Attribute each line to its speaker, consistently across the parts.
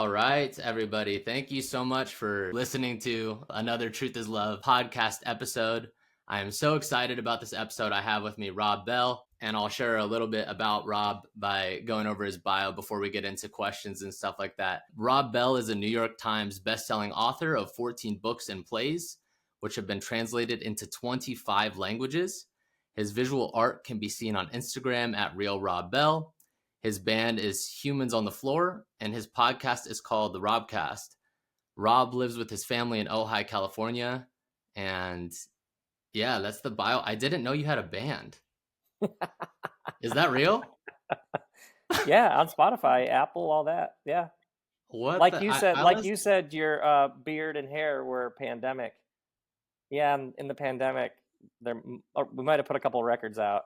Speaker 1: All right, everybody. Thank you so much for listening to another Truth is Love podcast episode. I am so excited about this episode. I have with me Rob Bell, and I'll share a little bit about Rob by going over his bio before we get into questions and stuff like that. Rob Bell is a New York Times bestselling author of 14 books and plays, which have been translated into 25 languages. His visual art can be seen on Instagram at Real Rob Bell. His band is Humans on the Floor, and his podcast is called The Robcast. Rob lives with his family in Ojai, California. And yeah, that's the bio. I didn't know you had a band. Is that real?
Speaker 2: Yeah, on Spotify, Apple, all that. Yeah.
Speaker 1: What
Speaker 2: Like
Speaker 1: the,
Speaker 2: you said, you said, your beard and hair were pandemic. Yeah, in the pandemic, we might have put a couple records out.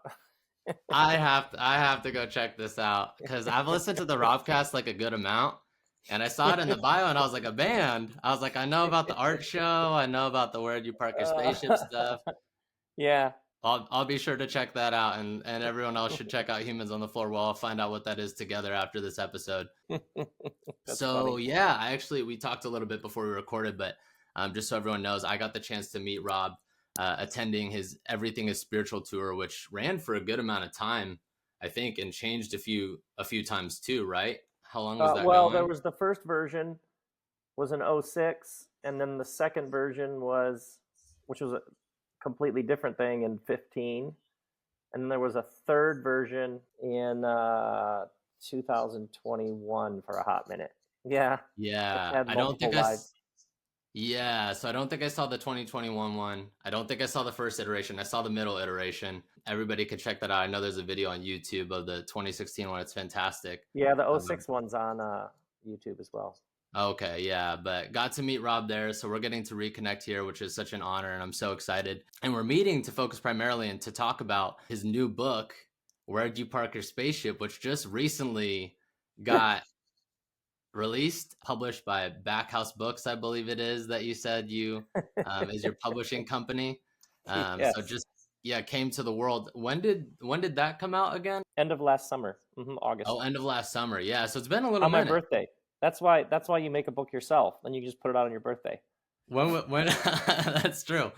Speaker 1: I have to go check this out because I've listened to the Robcast like a good amount, and I saw it in the bio, and I was like, a band. I was like, I know about the art show, I know about the word You Park Your Spaceship stuff.
Speaker 2: Yeah.
Speaker 1: I'll be sure to check that out, and everyone else should check out Humans on the Floor. Well, I'll find out what that is together after this episode. So
Speaker 2: funny.
Speaker 1: yeah, we talked a little bit before we recorded, but just so everyone knows, I got the chance to meet Rob attending his Everything is Spiritual tour, which ran for a good amount of time, I think, and changed a few times too, right? How long was that
Speaker 2: well,
Speaker 1: going?
Speaker 2: there was the first version was in 2006, and then the second version which was a completely different thing, in 2015. And then there was a third version in 2021 for a hot minute. Yeah.
Speaker 1: Yeah, I don't think so I don't think I saw the 2021 one. I don't think I saw the first iteration. I saw the middle iteration. Everybody can check that out. I know there's a video on YouTube of the 2016 one. It's fantastic.
Speaker 2: Yeah, the 2006 one's on YouTube as well.
Speaker 1: Okay, yeah, but got to meet Rob there, so we're getting to reconnect here, which is such an honor, and I'm so excited. And we're meeting to focus primarily and to talk about his new book, Where'd You Park Your Spaceship, which just recently got released, published by Backhouse Books, I believe it is, that you said is your publishing company.
Speaker 2: Yes.
Speaker 1: So just came to the world. When did that come out again?
Speaker 2: End of last summer. August.
Speaker 1: Oh, end of last summer. Yeah, so it's been a little
Speaker 2: on
Speaker 1: minute.
Speaker 2: My birthday. That's why you make a book yourself. Then you just put it out on your birthday.
Speaker 1: When that's true.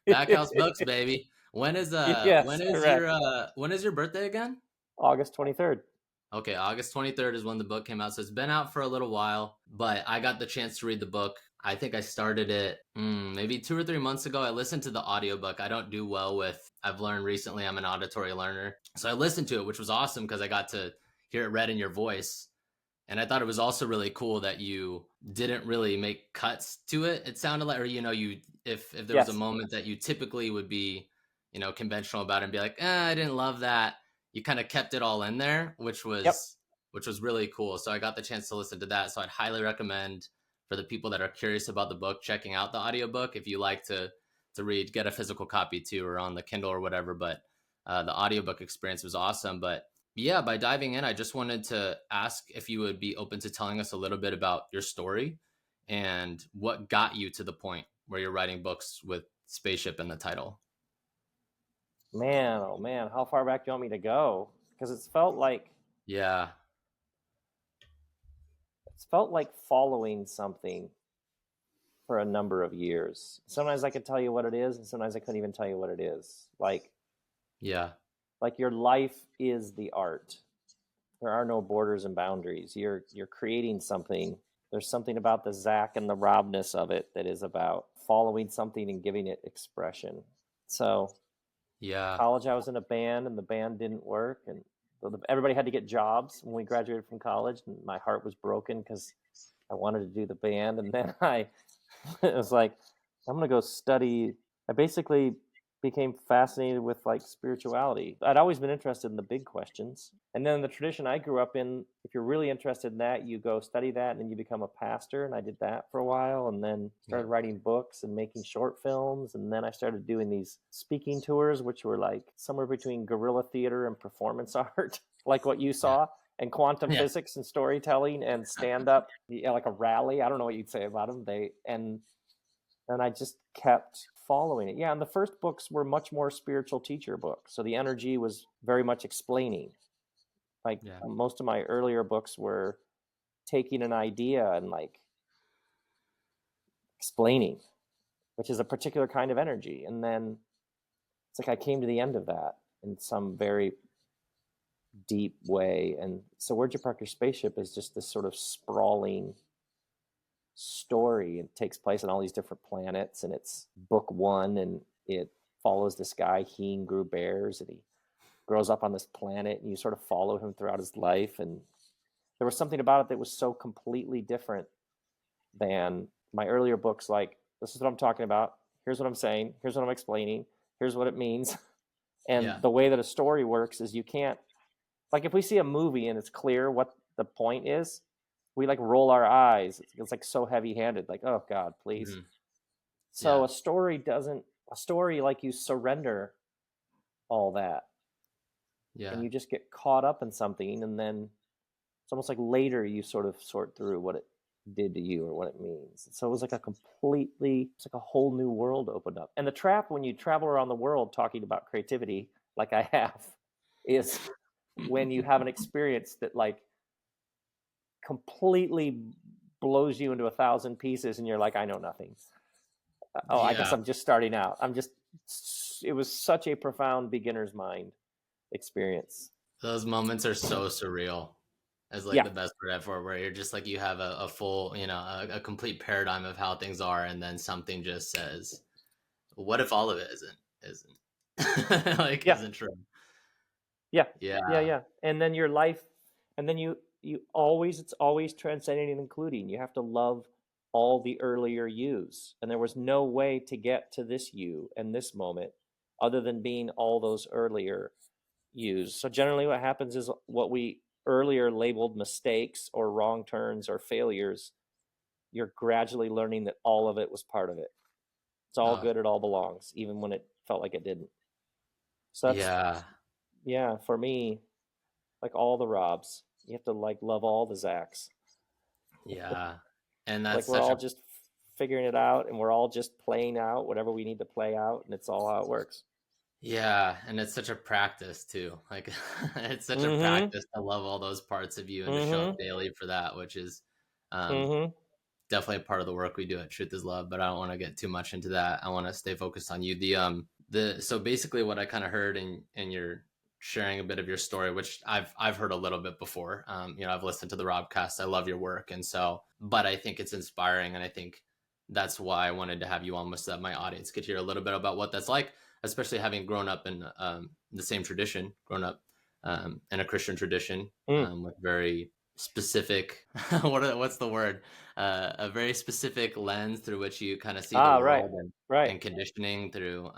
Speaker 1: Backhouse Books, baby. When is your birthday again?
Speaker 2: August 23rd.
Speaker 1: Okay, August 23rd is when the book came out. So it's been out for a little while, but I got the chance to read the book. I think I started it maybe 2 or 3 months ago. I listened to the audiobook. I don't do well I've learned recently I'm an auditory learner. So I listened to it, which was awesome because I got to hear it read in your voice. And I thought it was also really cool that you didn't really make cuts to it. It sounded like, or, if there was a moment that you typically would be, conventional about it and be like, I didn't love that. You kind of kept it all in there, which was really cool. So I got the chance to listen to that. So I'd highly recommend for the people that are curious about the book, checking out the audiobook. If you like to read, get a physical copy too, or on the Kindle or whatever. But the audiobook experience was awesome. But yeah, by diving in, I just wanted to ask if you would be open to telling us a little bit about your story and what got you to the point where you're writing books with spaceship in the title.
Speaker 2: Man, oh man, how far back do you want me to go? Because it's felt like following something for a number of years. Sometimes I could tell you what it is, and sometimes I couldn't even tell you what it is. Like your life is the art. There are no borders and boundaries. You're creating something. There's something about the Zach and the Robness of it that is about following something and giving it expression. So college, I was in a band, and the band didn't work, and everybody had to get jobs when we graduated from college, and my heart was broken because I wanted to do the band. And then it was like, I'm going to go study. I basically became fascinated with spirituality. I'd always been interested in the big questions. And then the tradition I grew up in, if you're really interested in that, you go study that and then you become a pastor. And I did that for a while, and then started writing books and making short films. And then I started doing these speaking tours, which were somewhere between guerrilla theater and performance art, like what you saw, and quantum physics and storytelling and stand-up, like a rally. I don't know what you'd say about them. And I just kept following it. Yeah, and the first books were much more spiritual teacher books. So the energy was very much explaining. Most of my earlier books were taking an idea and like explaining, which is a particular kind of energy. And then it's like I came to the end of that in some very deep way. And so Where'd You Park Your Spaceship is just this sort of sprawling story. It takes place on all these different planets, and it's book one, and it follows this guy. He grew bears, and he grows up on this planet, and you sort of follow him throughout his life. And there was something about it that was so completely different than my earlier books. Like, this is what I'm talking about. Here's what I'm saying. Here's what I'm explaining. Here's what it means. And the way that a story works is you can't, like, if we see a movie and it's clear what the point is, we like roll our eyes. It's like so heavy-handed, like, oh God, please. Mm-hmm. So a story like, you surrender all that. Yeah. And you just get caught up in something, and then it's almost like later you sort of sort through what it did to you or what it means. So it was like it's like a whole new world opened up. And the trap when you travel around the world talking about creativity, like I have, is when you have an experience that like completely blows you into 1,000 pieces, and you're like, I know nothing. I guess I'm just starting out. It was such a profound beginner's mind experience.
Speaker 1: Those moments are so surreal, as like the best word for it, where you're just like, you have a full, a complete paradigm of how things are, and then something just says, what if all of it isn't like isn't true?
Speaker 2: Yeah. And then your life, and then it's always transcending and including. You have to love all the earlier yous, and there was no way to get to this you and this moment other than being all those earlier yous. So generally what happens is what we earlier labeled mistakes or wrong turns or failures, you're gradually learning that all of it was part of it. It's all good, it all belongs, even when it felt like it didn't. So that's for me, like all the Robs, you have to like love all the Zachs.
Speaker 1: And that's
Speaker 2: like we're all just figuring it out, and we're all just playing out whatever we need to play out, and it's all how it works.
Speaker 1: And it's such a practice too. Like it's such a practice to love all those parts of you and to show up daily for that, which is definitely a part of the work we do at Truth is Love. But I don't want to get too much into that. I want to stay focused on you. So basically what I kind of heard in your sharing a bit of your story, which I've heard a little bit before. I've listened to the Robcast. I love your work, but I think it's inspiring, and I think that's why I wanted to have you on, so that my audience could hear a little bit about what that's like, especially having grown up in the same tradition, in a Christian tradition, with very specific, what's the word? A very specific lens through which you kind of see the world and conditioning through.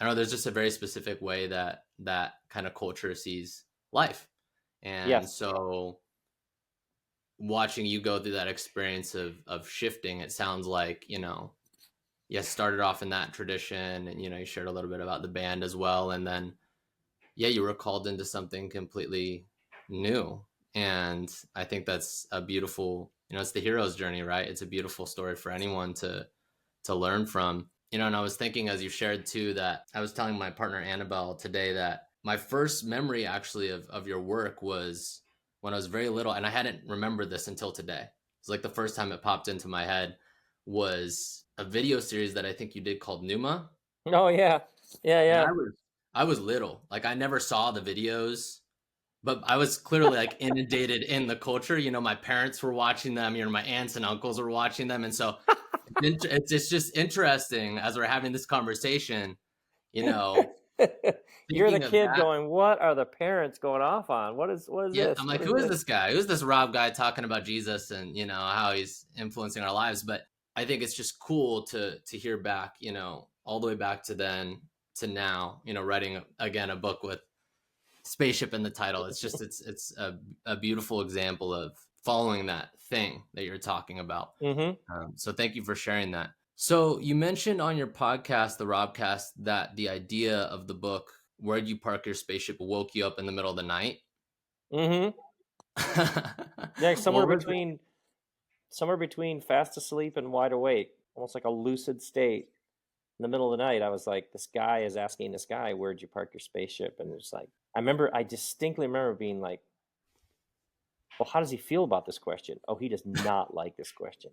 Speaker 1: I know there's just a very specific way that kind of culture sees life. And so watching you go through that experience of shifting, it sounds like, started off in that tradition, and, you shared a little bit about the band as well. And then, you were called into something completely new. And I think that's a beautiful, it's the hero's journey, right? It's a beautiful story for anyone to learn from. And I was thinking, as you shared too, that I was telling my partner Annabelle today that my first memory actually of your work was when I was very little, and I hadn't remembered this until today. It's like the first time it popped into my head was a video series that I think you did called Numa.
Speaker 2: Oh yeah.
Speaker 1: And I was little. Like, I never saw the videos, but I was clearly like inundated in the culture. My parents were watching them, my aunts and uncles were watching them. And so it's just interesting as we're having this conversation,
Speaker 2: you're the kid going, what are the parents going off on? What is this?
Speaker 1: I'm like, who is this guy? Who's this Rob guy talking about Jesus and, how he's influencing our lives? But I think it's just cool to hear back, all the way back to then to now, writing again a book with spaceship in the title. It's just it's a beautiful example of following that thing that you're talking about. So thank you for sharing that. So you mentioned on your podcast, the Robcast, that the idea of the book Where'd You Park Your Spaceship woke you up in the middle of the night.
Speaker 2: Somewhere between fast asleep and wide awake, almost like a lucid state. In the middle of the night, I was like, this guy is asking this guy, where'd you park your spaceship? And it's like, I distinctly remember being like, Well, how does he feel about this question? Oh, he does not like this question.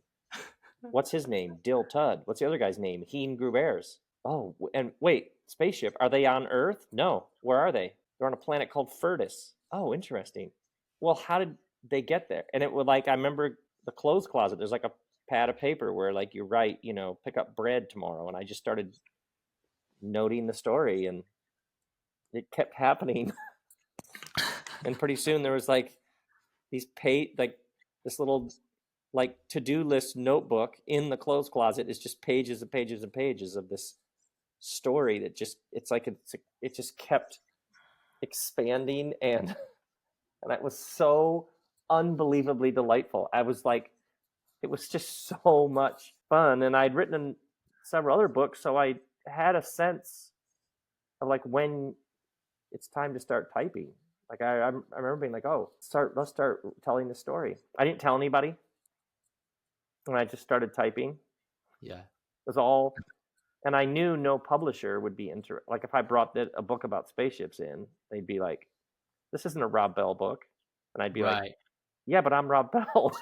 Speaker 2: What's his name? Dill Tud. What's the other guy's name? Heen Gruber's. Oh, and wait, spaceship. Are they on Earth? No. Where are they? They're on a planet called Furtus. Oh, interesting. Well, how did they get there? And it would like, I remember the clothes closet. There's like a pad of paper where like you write, you know, pick up bread tomorrow. And I just started noting the story, and it kept happening. And pretty soon there was like these like this little like to-do list notebook in the clothes closet is just pages and pages and pages of this story that just it just kept expanding, and it was so unbelievably delightful. I was like, it was just so much fun, and I'd written several other books, so I had a sense of like when it's time to start typing. Like I remember being like, oh, let's start telling the story. I didn't tell anybody, and I just started typing.
Speaker 1: Yeah.
Speaker 2: It was all, and I knew no publisher would be like if I brought a book about spaceships in, they'd be like, this isn't a Rob Bell book. And I'd be like, yeah, but I'm Rob Bell.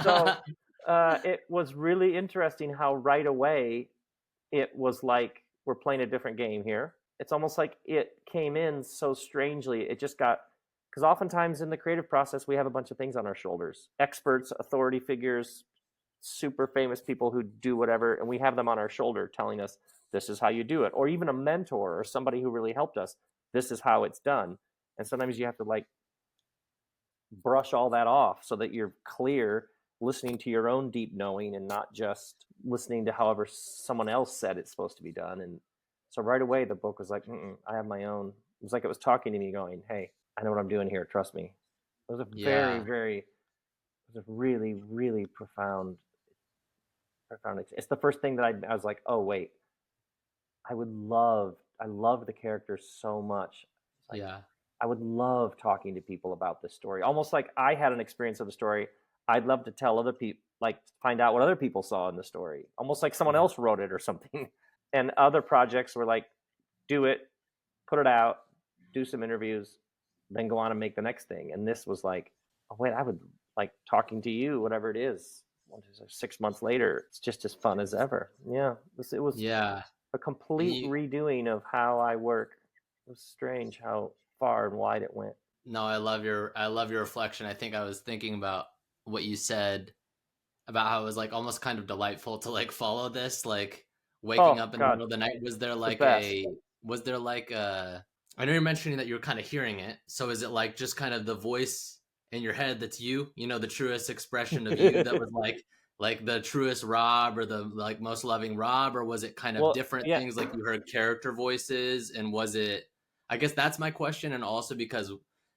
Speaker 2: So it was really interesting how right away it was like, we're playing a different game here. It's almost like it came in so strangely. It just got, because oftentimes in the creative process, we have a bunch of things on our shoulders. Experts, authority figures, super famous people who do whatever, and we have them on our shoulder telling us, this is how you do it. Or even a mentor or somebody who really helped us, this is how it's done. And sometimes you have to like brush all that off so that you're clear, listening to your own deep knowing and not just listening to however someone else said it's supposed to be done. And so right away the book was like, I have my own. It was like it was talking to me going, hey, I know what I'm doing here, trust me. It was a it was a really, really profound. It's the first thing that I was like, oh wait, I love the characters so much. Like,
Speaker 1: yeah.
Speaker 2: I would love talking to people about this story. Almost like I had an experience of the story. I'd love to tell other people, like find out what other people saw in the story. Almost like someone else wrote it or something. And other projects were like, do it, put it out, do some interviews, then go on and make the next thing. And this was like, oh wait, I would like talking to you, whatever it is. 6 months later, it's just as fun as ever. Yeah, it was a complete redoing of how I work. It was strange how far and wide it went.
Speaker 1: No, I love your reflection. I think I was thinking about what you said about how it was like almost kind of delightful to like follow this, like waking up in the middle of the night. Was there like I know you're mentioning that you're kind of hearing it. So is it like just kind of the voice in your head that's you, the truest expression of you that was like the truest Rob or the like most loving Rob, or was it kind of different things like you heard character voices? And was it, I guess that's my question. And also because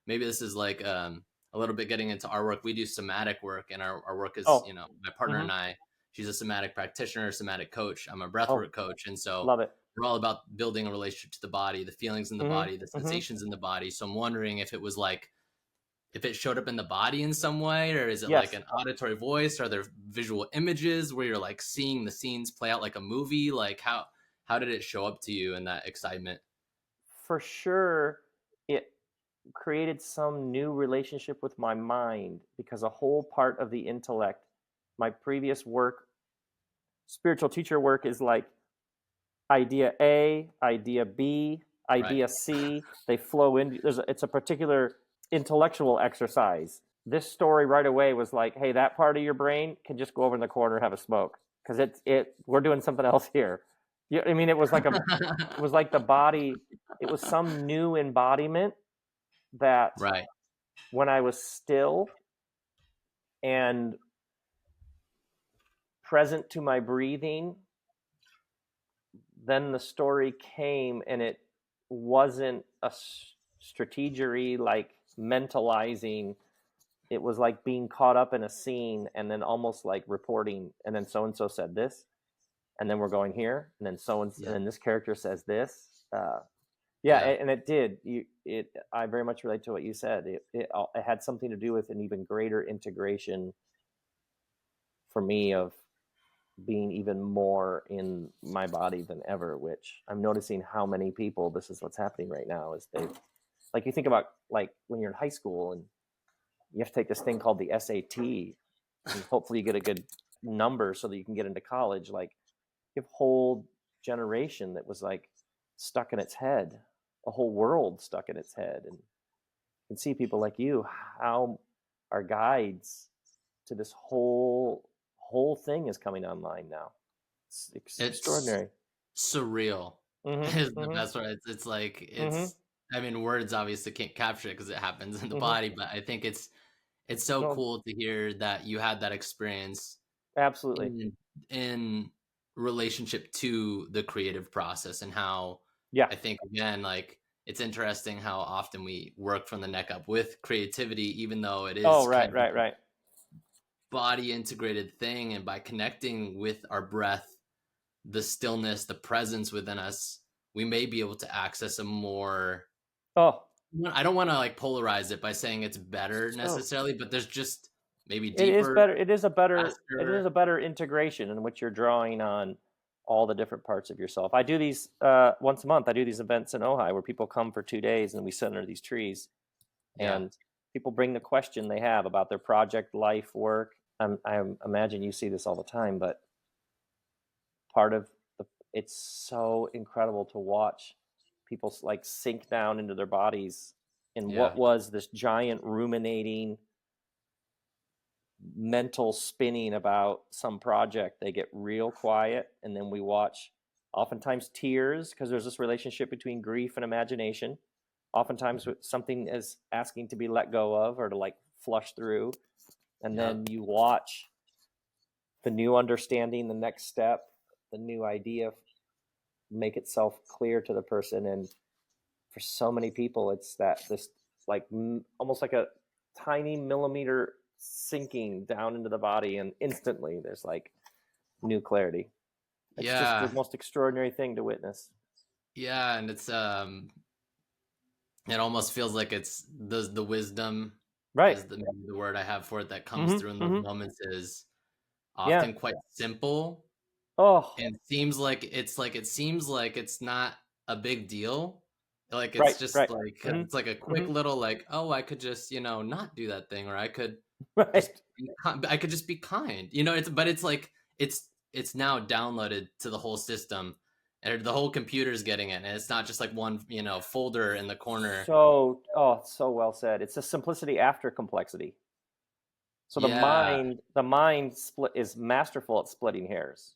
Speaker 1: maybe this is like a little bit getting into our work. We do somatic work, and our work is, my partner and I, she's a somatic practitioner, somatic coach. I'm a breathwork coach. And so
Speaker 2: love it.
Speaker 1: We're all about building a relationship to the body, the feelings in the body, the sensations in the body. So I'm wondering if it was like, if it showed up in the body in some way, or is it like an auditory voice? Are there visual images where you're like seeing the scenes play out like a movie? Like how did it show up to you in that excitement?
Speaker 2: For sure, it created some new relationship with my mind, because a whole part of the intellect, my previous work, spiritual teacher work, is like idea A, idea B, idea C. They flow in. It's a particular intellectual exercise. This story right away was like, hey, that part of your brain can just go over in the corner and have a smoke, because we're doing something else here. I mean, it was like the body. It was some new embodiment that when I was still and present to my breathing, then the story came, and it wasn't a strategery like mentalizing. It was like being caught up in a scene, and then almost like reporting, and then so and so said this, and then we're going here, and then and then this character says this. And it did. I very much relate to what you said. It had something to do with an even greater integration for me of being even more in my body than ever, which I'm noticing how many people, this is what's happening right now, is they, like, you think about like when you're in high school and you have to take this thing called the SAT, and hopefully you get a good number so that you can get into college. Like, you have a whole generation that was like stuck in its head, a whole world stuck in its head. And you can see people like you, how our guides to this whole thing is coming online now. It's extraordinary.
Speaker 1: Surreal is the
Speaker 2: Mm-hmm.
Speaker 1: best word. It's like,
Speaker 2: Mm-hmm.
Speaker 1: I mean, words obviously can't capture it because it happens in the
Speaker 2: Mm-hmm.
Speaker 1: body, but I think it's so
Speaker 2: No,
Speaker 1: cool to hear that you had that experience
Speaker 2: absolutely.
Speaker 1: in relationship to the creative process, and how
Speaker 2: Yeah.
Speaker 1: I think, again, like, it's interesting how often we work from the neck up with creativity, even though it
Speaker 2: Oh,
Speaker 1: is
Speaker 2: right,
Speaker 1: kind of
Speaker 2: right, right.
Speaker 1: body integrated thing. And by connecting with our breath, the stillness, the presence within us, we may be able to access a more,
Speaker 2: Oh,
Speaker 1: I don't want to like polarize it by saying it's better
Speaker 2: so
Speaker 1: necessarily, but there's just maybe
Speaker 2: it is
Speaker 1: deeper,
Speaker 2: better. It is a
Speaker 1: faster.
Speaker 2: better integration in which you're drawing on all the different parts of yourself. I do these once a month. I do these events in Ojai where people come for 2 days and we sit under these trees,
Speaker 1: Yeah.
Speaker 2: and people bring the question they have about their project, life, work. I imagine you see this all the time, but part of it's so incredible to watch people like sink down into their bodies in what
Speaker 1: Yeah.
Speaker 2: was this giant ruminating mental spinning about some project. They get real quiet, and then we watch oftentimes tears, because there's this relationship between grief and imagination, oftentimes with something is asking to be let go of or to like flush through, and then
Speaker 1: Yep.
Speaker 2: you watch the new understanding, the next step, the new idea make itself clear to the person. And for so many people, it's that this like almost like a tiny millimeter sinking down into the body, and instantly there's like new clarity. It's just the
Speaker 1: Yeah.
Speaker 2: most extraordinary thing to witness.
Speaker 1: Yeah. And it's, it almost feels like it's the wisdom
Speaker 2: Right.
Speaker 1: is maybe the word I have for it, that comes
Speaker 2: Mm-hmm.
Speaker 1: through in those
Speaker 2: Mm-hmm.
Speaker 1: moments, is
Speaker 2: Yeah.
Speaker 1: often quite simple,
Speaker 2: Oh,
Speaker 1: and seems like it's not a big deal. Like, it's
Speaker 2: right.
Speaker 1: just
Speaker 2: Right.
Speaker 1: like, it's like a
Speaker 2: Mm-hmm.
Speaker 1: quick
Speaker 2: Mm-hmm.
Speaker 1: little, like, oh, I could just, not do that thing, or I could just
Speaker 2: Right.
Speaker 1: I could just be kind. It's like, it's now downloaded to the whole system, and the whole computer's getting it, and it's not just like one, folder in the corner.
Speaker 2: So, oh, so well said. It's a simplicity after complexity. So
Speaker 1: Yeah.
Speaker 2: the mind split is masterful at splitting hairs.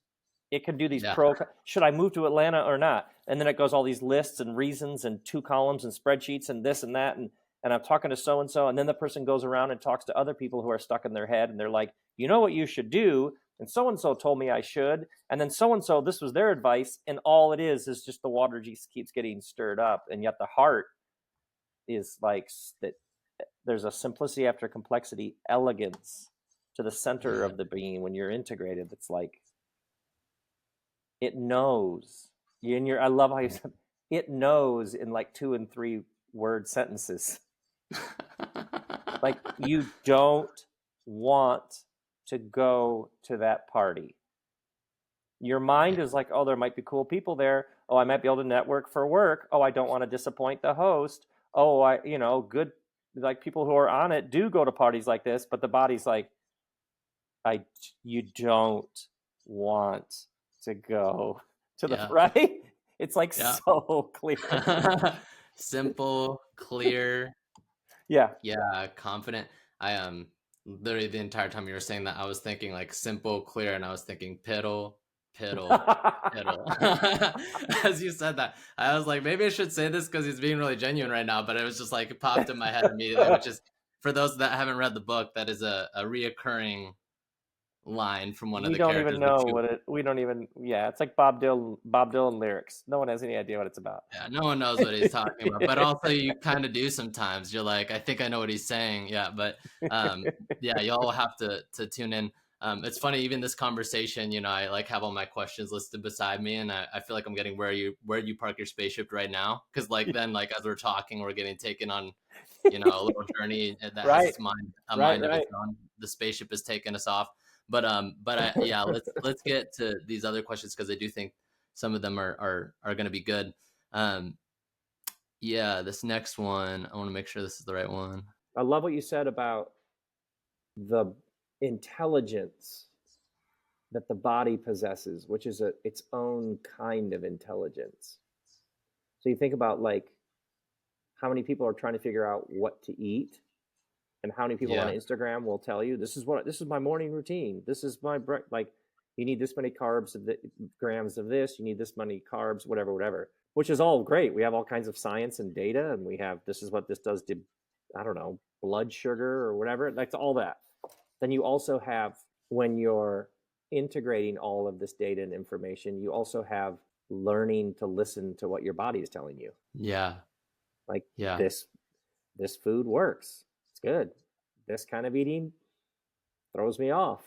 Speaker 2: It can do these
Speaker 1: Yeah.
Speaker 2: should I move to Atlanta or not? And then it goes all these lists and reasons and 2 columns and spreadsheets and this and that, and I'm talking to so and so, and then the person goes around and talks to other people who are stuck in their head, and they're like, you know what you should do, and so told me I should, and then so this was their advice, and all it is just the water just keeps getting stirred up, and yet the heart is like that. There's a simplicity after complexity, elegance to the center
Speaker 1: Yeah.
Speaker 2: of the being when you're integrated. It's like it knows. I love how you said it knows in like 2 and 3 word sentences. Like, you don't want to go to that party. Your mind is like, oh, there might be cool people there. Oh, I might be able to network for work. Oh, I don't want to disappoint the host. Oh, good, like people who are on it do go to parties like this, but the body's like, you don't want to go to the
Speaker 1: Yeah.
Speaker 2: right. It's like
Speaker 1: Yeah.
Speaker 2: so clear.
Speaker 1: Simple, clear.
Speaker 2: Yeah.
Speaker 1: Yeah, confident. I literally the entire time you were saying that, I was thinking like simple, clear, and I was thinking piddle, piddle, piddle. As you said that, I was like, maybe I should say this because he's being really genuine right now. But it was just like, it popped in my head immediately, which is, for those that haven't read the book, that is a reoccurring line from one of
Speaker 2: We
Speaker 1: the
Speaker 2: don't even
Speaker 1: characters, which
Speaker 2: know
Speaker 1: you,
Speaker 2: what it. We don't even. Yeah, it's like Bob Dylan lyrics. No one has any idea what it's about.
Speaker 1: yeah, no one knows what he's talking about, but also you kind of do sometimes. You're like, I think I know what he's saying. Yeah, but yeah, y'all have to tune in. It's funny, even this conversation, I like have all my questions listed beside me, and I feel like I'm getting where you park your spaceship right now, because like then, like, as we're talking, we're getting taken on, a little journey that has
Speaker 2: Right.
Speaker 1: its mind, a
Speaker 2: Right.
Speaker 1: mind of its
Speaker 2: Right.
Speaker 1: own. The spaceship is taking us off, but yeah, let's get to these other questions, because I do think some of them are going to be good. Um, yeah, this next one, I want to make sure this is the right one.
Speaker 2: I love what you said about the intelligence that the body possesses, which is its own kind of intelligence. So you think about like how many people are trying to figure out what to eat, and how many people on Instagram will tell you this is my morning routine. This is my like you need this many carbs of grams of this, you need this many carbs, whatever, which is all great. We have all kinds of science and data, and we have this is what this does to, I don't know, blood sugar or whatever. That's all that. Then you also have, when you're integrating all of this data and information, you also have learning to listen to what your body is telling you.
Speaker 1: Yeah.
Speaker 2: Like this food works. It's good. This kind of eating throws me off.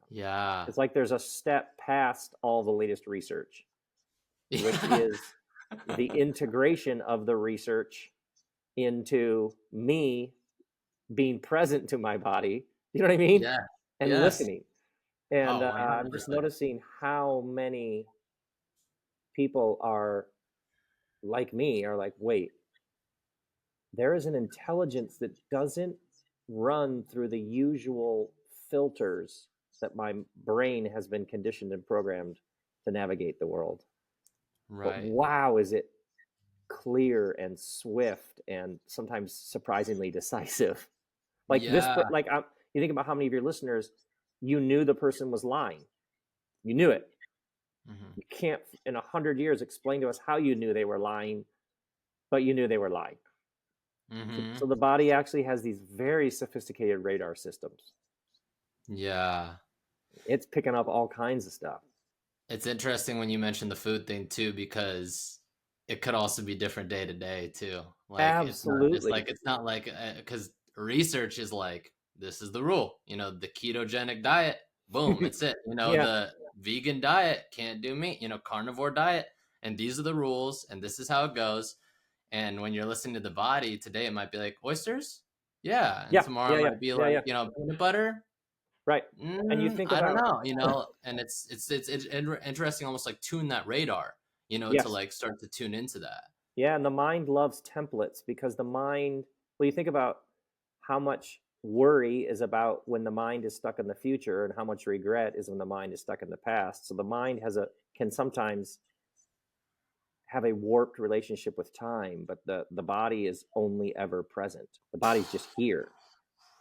Speaker 1: Yeah.
Speaker 2: It's like there's a step past all the latest research, which is the integration of the research into me being present to my body. You know what I mean?
Speaker 1: Yeah.
Speaker 2: And listening. And
Speaker 1: Oh,
Speaker 2: I'm just noticing how many people are like me, are like, wait, there is an intelligence that doesn't run through the usual filters that my brain has been conditioned and programmed to navigate the world. Right. But wow, is it clear and swift and sometimes surprisingly decisive. Like this, like you think about how many of your listeners, you knew the person was lying. You knew it. Mm-hmm. You can't in 100 years explain to us how you knew they were lying, but you knew they were lying. Mm-hmm. So the body actually has these very sophisticated radar systems.
Speaker 1: Yeah.
Speaker 2: It's picking up all kinds of stuff.
Speaker 1: It's interesting when you mention the food thing too, because it could also be different day to day too. Like,
Speaker 2: absolutely.
Speaker 1: It's not like, because research is like, this is the rule, the ketogenic diet, boom, it's it. The vegan diet, can't do meat, carnivore diet, and these are the rules, and this is how it goes. And when you're listening to the body today, it might be like oysters. Yeah. And tomorrow it might be like, peanut butter.
Speaker 2: Right. And you think about,
Speaker 1: I don't know, and it's interesting, almost like tune that radar, to like start to tune into that.
Speaker 2: Yeah. And the mind loves templates, because the mind, well, you think about how much worry is about when the mind is stuck in the future, and how much regret is when the mind is stuck in the past. So the mind can sometimes have a warped relationship with time, but the body is only ever present. The body's just here.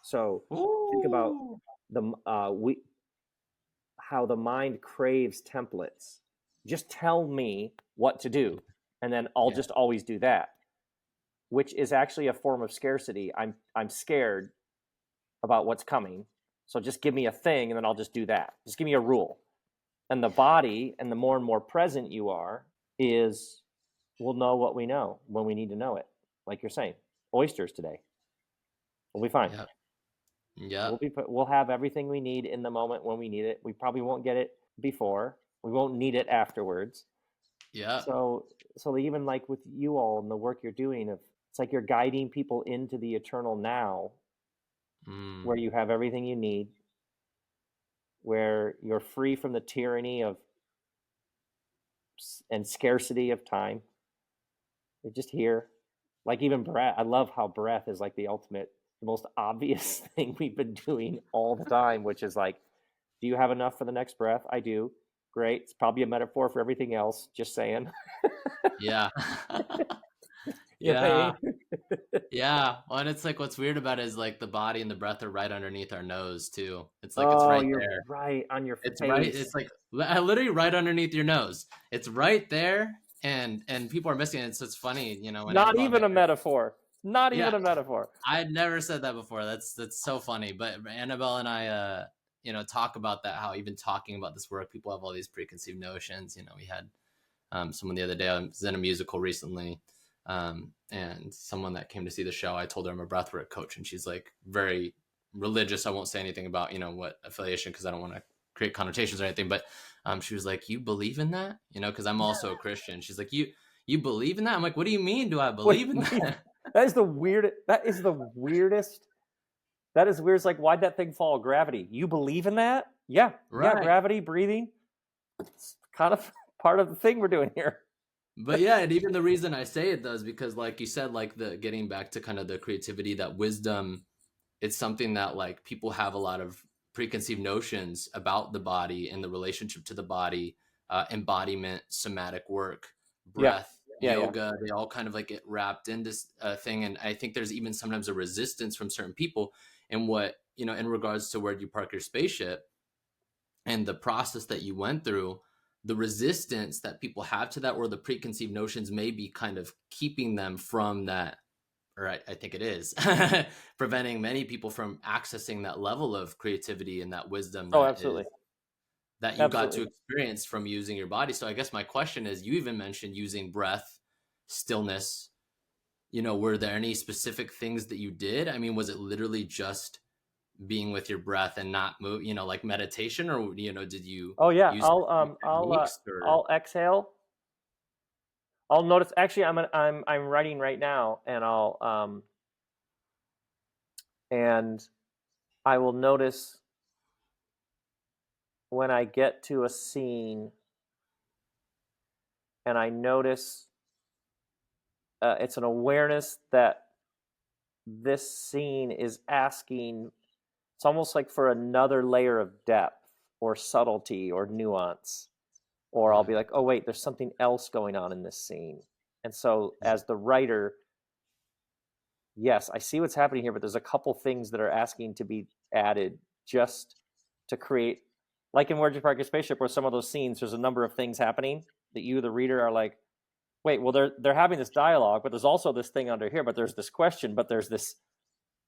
Speaker 2: So think about how the mind craves templates. Just tell me what to do, and then I'll just always do that, which is actually a form of scarcity. I'm scared about what's coming, so just give me a thing, and then I'll just do that. Just give me a rule. And the body, and the more and more present you are, we'll know what we know when we need to know it. Like you're saying, oysters today. We'll be fine.
Speaker 1: Yeah.
Speaker 2: We'll have everything we need in the moment when we need it. We probably won't get it before. We won't need it afterwards.
Speaker 1: Yeah.
Speaker 2: So even like with you all and the work you're doing, it's like you're guiding people into the eternal now, where you have everything you need, where you're free from the tyranny of and scarcity of time. You're just here. Like even breath. I love how breath is like the most obvious thing we've been doing all the time, which is like, do you have enough for the next breath? I do. Great. It's probably a metaphor for everything else. Just saying.
Speaker 1: Yeah. Yeah. Yeah. Well, and it's like, what's weird about it is like the body and the breath are right underneath our nose too. It's like, it's right there.
Speaker 2: Right on your face.
Speaker 1: It's right. It's like literally right underneath your nose. It's right there. And people are missing it. So it's funny,
Speaker 2: Not even a metaphor. Not even a metaphor.
Speaker 1: I had never said that before. That's so funny. But Annabelle and I, talk about that, how even talking about this work, people have all these preconceived notions. We had someone the other day, I was in a musical recently, and someone that came to see the show, I told her I'm a breathwork coach, and she's like very religious. I won't say anything about, what affiliation, because I don't want to create connotations or anything. But she was like, you believe in that? Because I'm also a Christian. She's like, you believe in that? I'm like, what do you mean? Do I believe in that?
Speaker 2: That is the weirdest. That is weird. It's like, why'd that thing fall? Gravity. You believe in that? Yeah. Right. Yeah. Gravity, breathing. It's kind of part of the thing we're doing here.
Speaker 1: But yeah, and even the reason I say it though is because, like you said, like the getting back to kind of the creativity, that wisdom it's something that like people have a lot of preconceived notions about the body and the relationship to the body, embodiment, somatic work,
Speaker 2: Yeah.
Speaker 1: breath,
Speaker 2: Yeah.
Speaker 1: yoga. They all kind of like get wrapped in this thing, and I think there's even sometimes a resistance from certain people in what, in regards to where you park your spaceship and the process that you went through. The resistance that people have to that, or the preconceived notions, may be kind of keeping them from that, or I think it is preventing many people from accessing that level of creativity and that wisdom
Speaker 2: Oh,
Speaker 1: that
Speaker 2: absolutely.
Speaker 1: you got to
Speaker 2: Absolutely.
Speaker 1: experience from using your body. So I guess my question is, you even mentioned using breath, stillness. Were there any specific things that you did? I mean, was it literally just being with your breath and not move, like meditation, or did you
Speaker 2: Oh yeah.
Speaker 1: use
Speaker 2: I'll
Speaker 1: techniques, or
Speaker 2: I'll exhale. I'll notice. Actually, I'm writing right now, and and I will notice when I get to a scene, and I notice it's an awareness that this scene is asking. It's almost like for another layer of depth or subtlety or nuance. Or I'll
Speaker 1: yeah,
Speaker 2: be like, oh wait, there's something else going on in this scene. And so
Speaker 1: yeah,
Speaker 2: as the writer, yes, I see what's happening here, but there's a couple things that are asking to be added just to create, like in You Park Your Spaceship, where some of those scenes, there's a number of things happening that you, the reader, are like, wait, well, they're having this dialogue, but there's also this thing under here, but there's this question, but there's this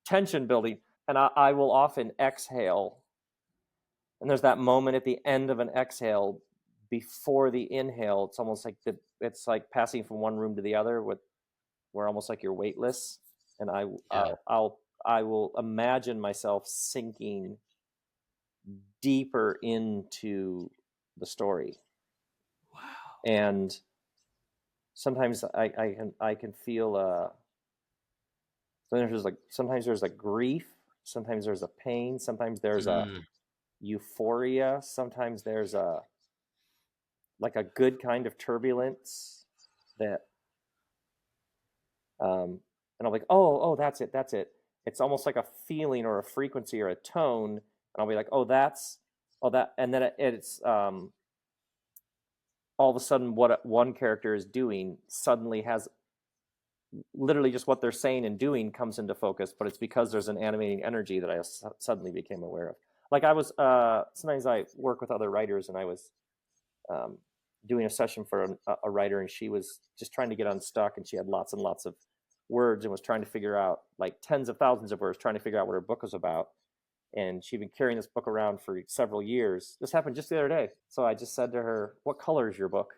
Speaker 2: tension building. And I will often exhale. And there's that moment at the end of an exhale before the inhale. It's almost like it's like passing from one room to the other, where almost like you're weightless. And
Speaker 1: yeah.
Speaker 2: I will imagine myself sinking deeper into the story.
Speaker 1: Wow.
Speaker 2: And sometimes I can feel sometimes there's like grief, sometimes there's a pain, sometimes there's a
Speaker 1: Mm,
Speaker 2: euphoria, sometimes there's a like a good kind of turbulence that and I'm like, oh, that's it, that's it. It's almost like a feeling or a frequency or a tone, and I'll be like, and then it's all of a sudden what one character is doing suddenly has literally just what they're saying and doing comes into focus, but it's because there's an animating energy that I suddenly became aware of. Like I was sometimes I work with other writers, and I was um, doing a session for a writer, and she was just trying to get unstuck, and she had lots and lots of words and was trying to figure out, like tens of thousands of words, trying to figure out what her book was about. And she'd been carrying this book around for several years. This happened just the other day. So I just said to her, what color is your book?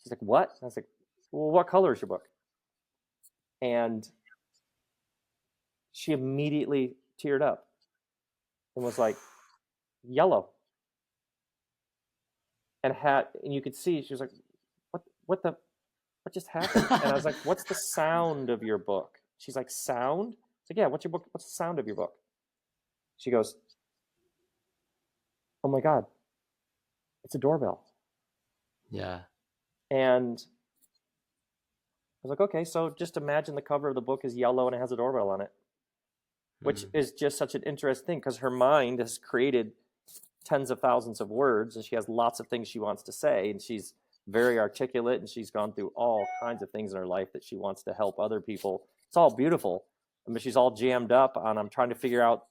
Speaker 2: She's like, what? I was like, well, what color is your book? And she immediately teared up and was like, yellow. And you could see, she was like, what just happened? And I was like, what's the sound of your book? She's like, sound? It's like, yeah, what's your book? What's the sound of your book? She goes, oh my God, it's a doorbell.
Speaker 1: yeah.
Speaker 2: And I was like, okay, so just imagine the cover of the book is yellow and it has a doorbell on it, which
Speaker 1: Mm,
Speaker 2: is just such an interesting thing because her mind has created tens of thousands of words, and she has lots of things she wants to say, and she's very articulate, and she's gone through all kinds of things in her life that she wants to help other people. It's all beautiful. I mean, she's all jammed up on, I'm trying to figure out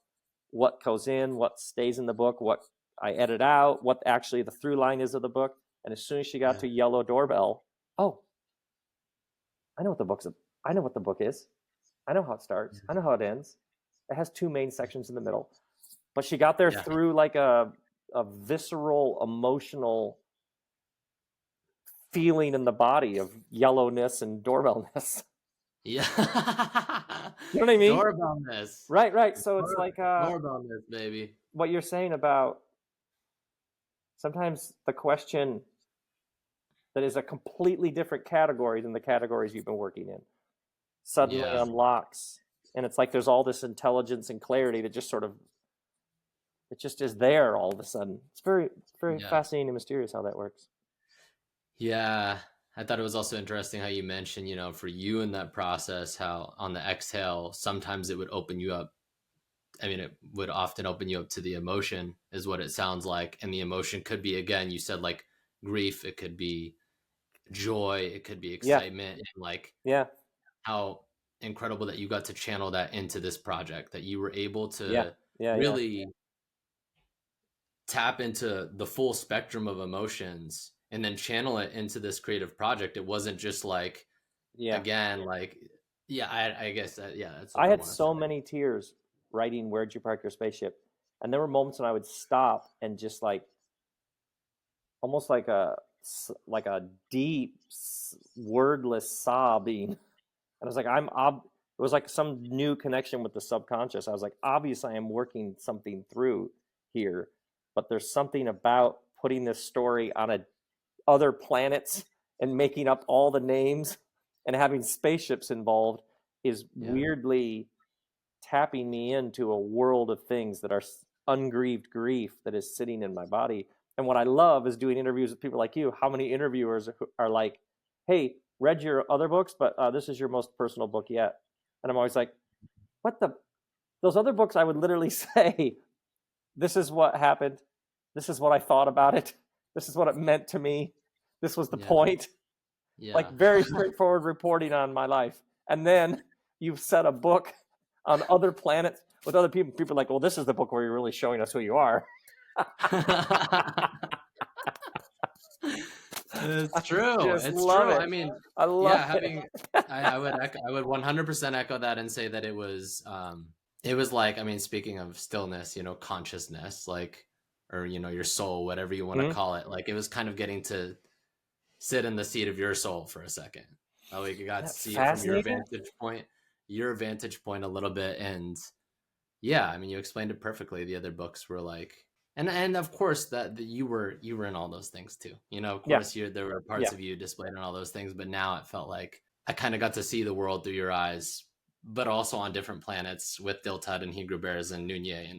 Speaker 2: what goes in, what stays in the book, what I edit out, what actually the through line is of the book. And as soon as she got
Speaker 1: yeah.
Speaker 2: to yellow doorbell, oh, I know what the book's. I know what the book is. I know how it starts. I know how it ends. It has two main sections in the middle. But she got there
Speaker 1: Yeah.
Speaker 2: through like a visceral, emotional feeling in the body of yellowness and doorbellness.
Speaker 1: Yeah.
Speaker 2: You know what I mean?
Speaker 1: Doorbellness.
Speaker 2: Right, right. So it's like
Speaker 1: Doorbellness, baby.
Speaker 2: what you're saying about sometimes the question that is a completely different category than the categories you've been working in suddenly
Speaker 1: Yeah.
Speaker 2: unlocks. And it's like there's all this intelligence and clarity that just sort of, it just is there all of a sudden. It's very
Speaker 1: Yeah.
Speaker 2: fascinating and mysterious how that works.
Speaker 1: Yeah. I thought it was also interesting how you mentioned, for you in that process, how on the exhale, sometimes it would open you up. I mean, it would often open you up to the emotion, is what it sounds like. And the emotion could be, again, you said like grief, it could be joy, it could be
Speaker 2: Yeah.
Speaker 1: excitement, and like
Speaker 2: Yeah.
Speaker 1: how incredible that you got to channel that into this project, that you were able
Speaker 2: Yeah.
Speaker 1: to
Speaker 2: Yeah. Yeah.
Speaker 1: really tap into the full spectrum of emotions and then channel it into this creative project. It wasn't just like,
Speaker 2: Yeah.
Speaker 1: again, like, yeah, I guess that, yeah, that's what
Speaker 2: I
Speaker 1: I
Speaker 2: had
Speaker 1: want to say.
Speaker 2: so many tears writing "Where'd You Park Your Spaceship," and there were moments when I would stop and just like almost like a deep wordless sobbing, and I was like, it was like some new connection with the subconscious. I was like, obviously, I am working something through here, but there's something about putting this story on other planets and making up all the names and having spaceships involved is
Speaker 1: Yeah.
Speaker 2: weirdly tapping me into a world of things that are ungrieved grief that is sitting in my body. And what I love is doing interviews with people like you. How many interviewers are like, hey, read your other books, but this is your most personal book yet. And I'm always like, what the? Those other books, I would literally say, this is what happened. This is what I thought about it. This is what it meant to me. This was the
Speaker 1: Yeah.
Speaker 2: point. Like
Speaker 1: Yeah.
Speaker 2: very straightforward reporting on my life. And then you've set a book on other planets with other people. People are like, well, this is the book where you're really showing us who you are.
Speaker 1: It's true.
Speaker 2: Just
Speaker 1: It's
Speaker 2: love
Speaker 1: true.
Speaker 2: it.
Speaker 1: I mean,
Speaker 2: I love
Speaker 1: yeah,
Speaker 2: it.
Speaker 1: I would 100% echo that and say that it was like, I mean, speaking of stillness, consciousness, like, or, your soul, whatever you want to
Speaker 2: Mhm.
Speaker 1: call it, like it was kind of getting to sit in the seat of your soul for a second. Like you got to
Speaker 2: That's
Speaker 1: see it from
Speaker 2: fascinating.
Speaker 1: your vantage point a little bit. And yeah, I mean, you explained it perfectly. The other books were like, and of course that you were in all those things too. Of
Speaker 2: Yeah.
Speaker 1: course there were parts
Speaker 2: Yeah.
Speaker 1: of you displayed in all those things, but now it felt like I kind of got to see the world through your eyes, but also on different planets with Diltud and Hebrew Bears and Nunye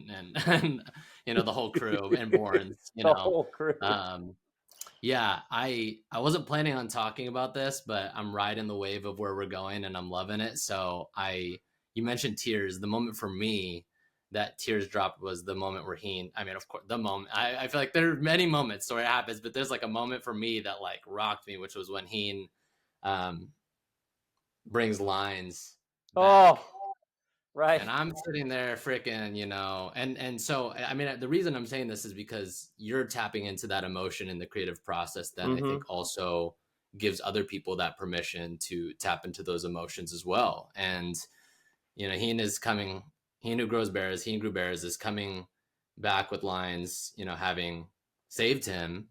Speaker 1: and the whole crew and Borns,
Speaker 2: The whole crew.
Speaker 1: Yeah, I wasn't planning on talking about this, but I'm riding the wave of where we're going and I'm loving it. So you mentioned tears. The moment for me that tears dropped was the moment where I mean, of course, the moment. I feel like there are many moments where it happens, but there's like a moment for me that like rocked me, which was when um, brings lines back.
Speaker 2: Oh, right.
Speaker 1: And I'm sitting there freaking, and so I mean the reason I'm saying this is because you're tapping into that emotion in the creative process that I
Speaker 2: Mm-hmm.
Speaker 1: think also gives other people that permission to tap into those emotions as well. And he who grew bears is coming back with lines, having saved him,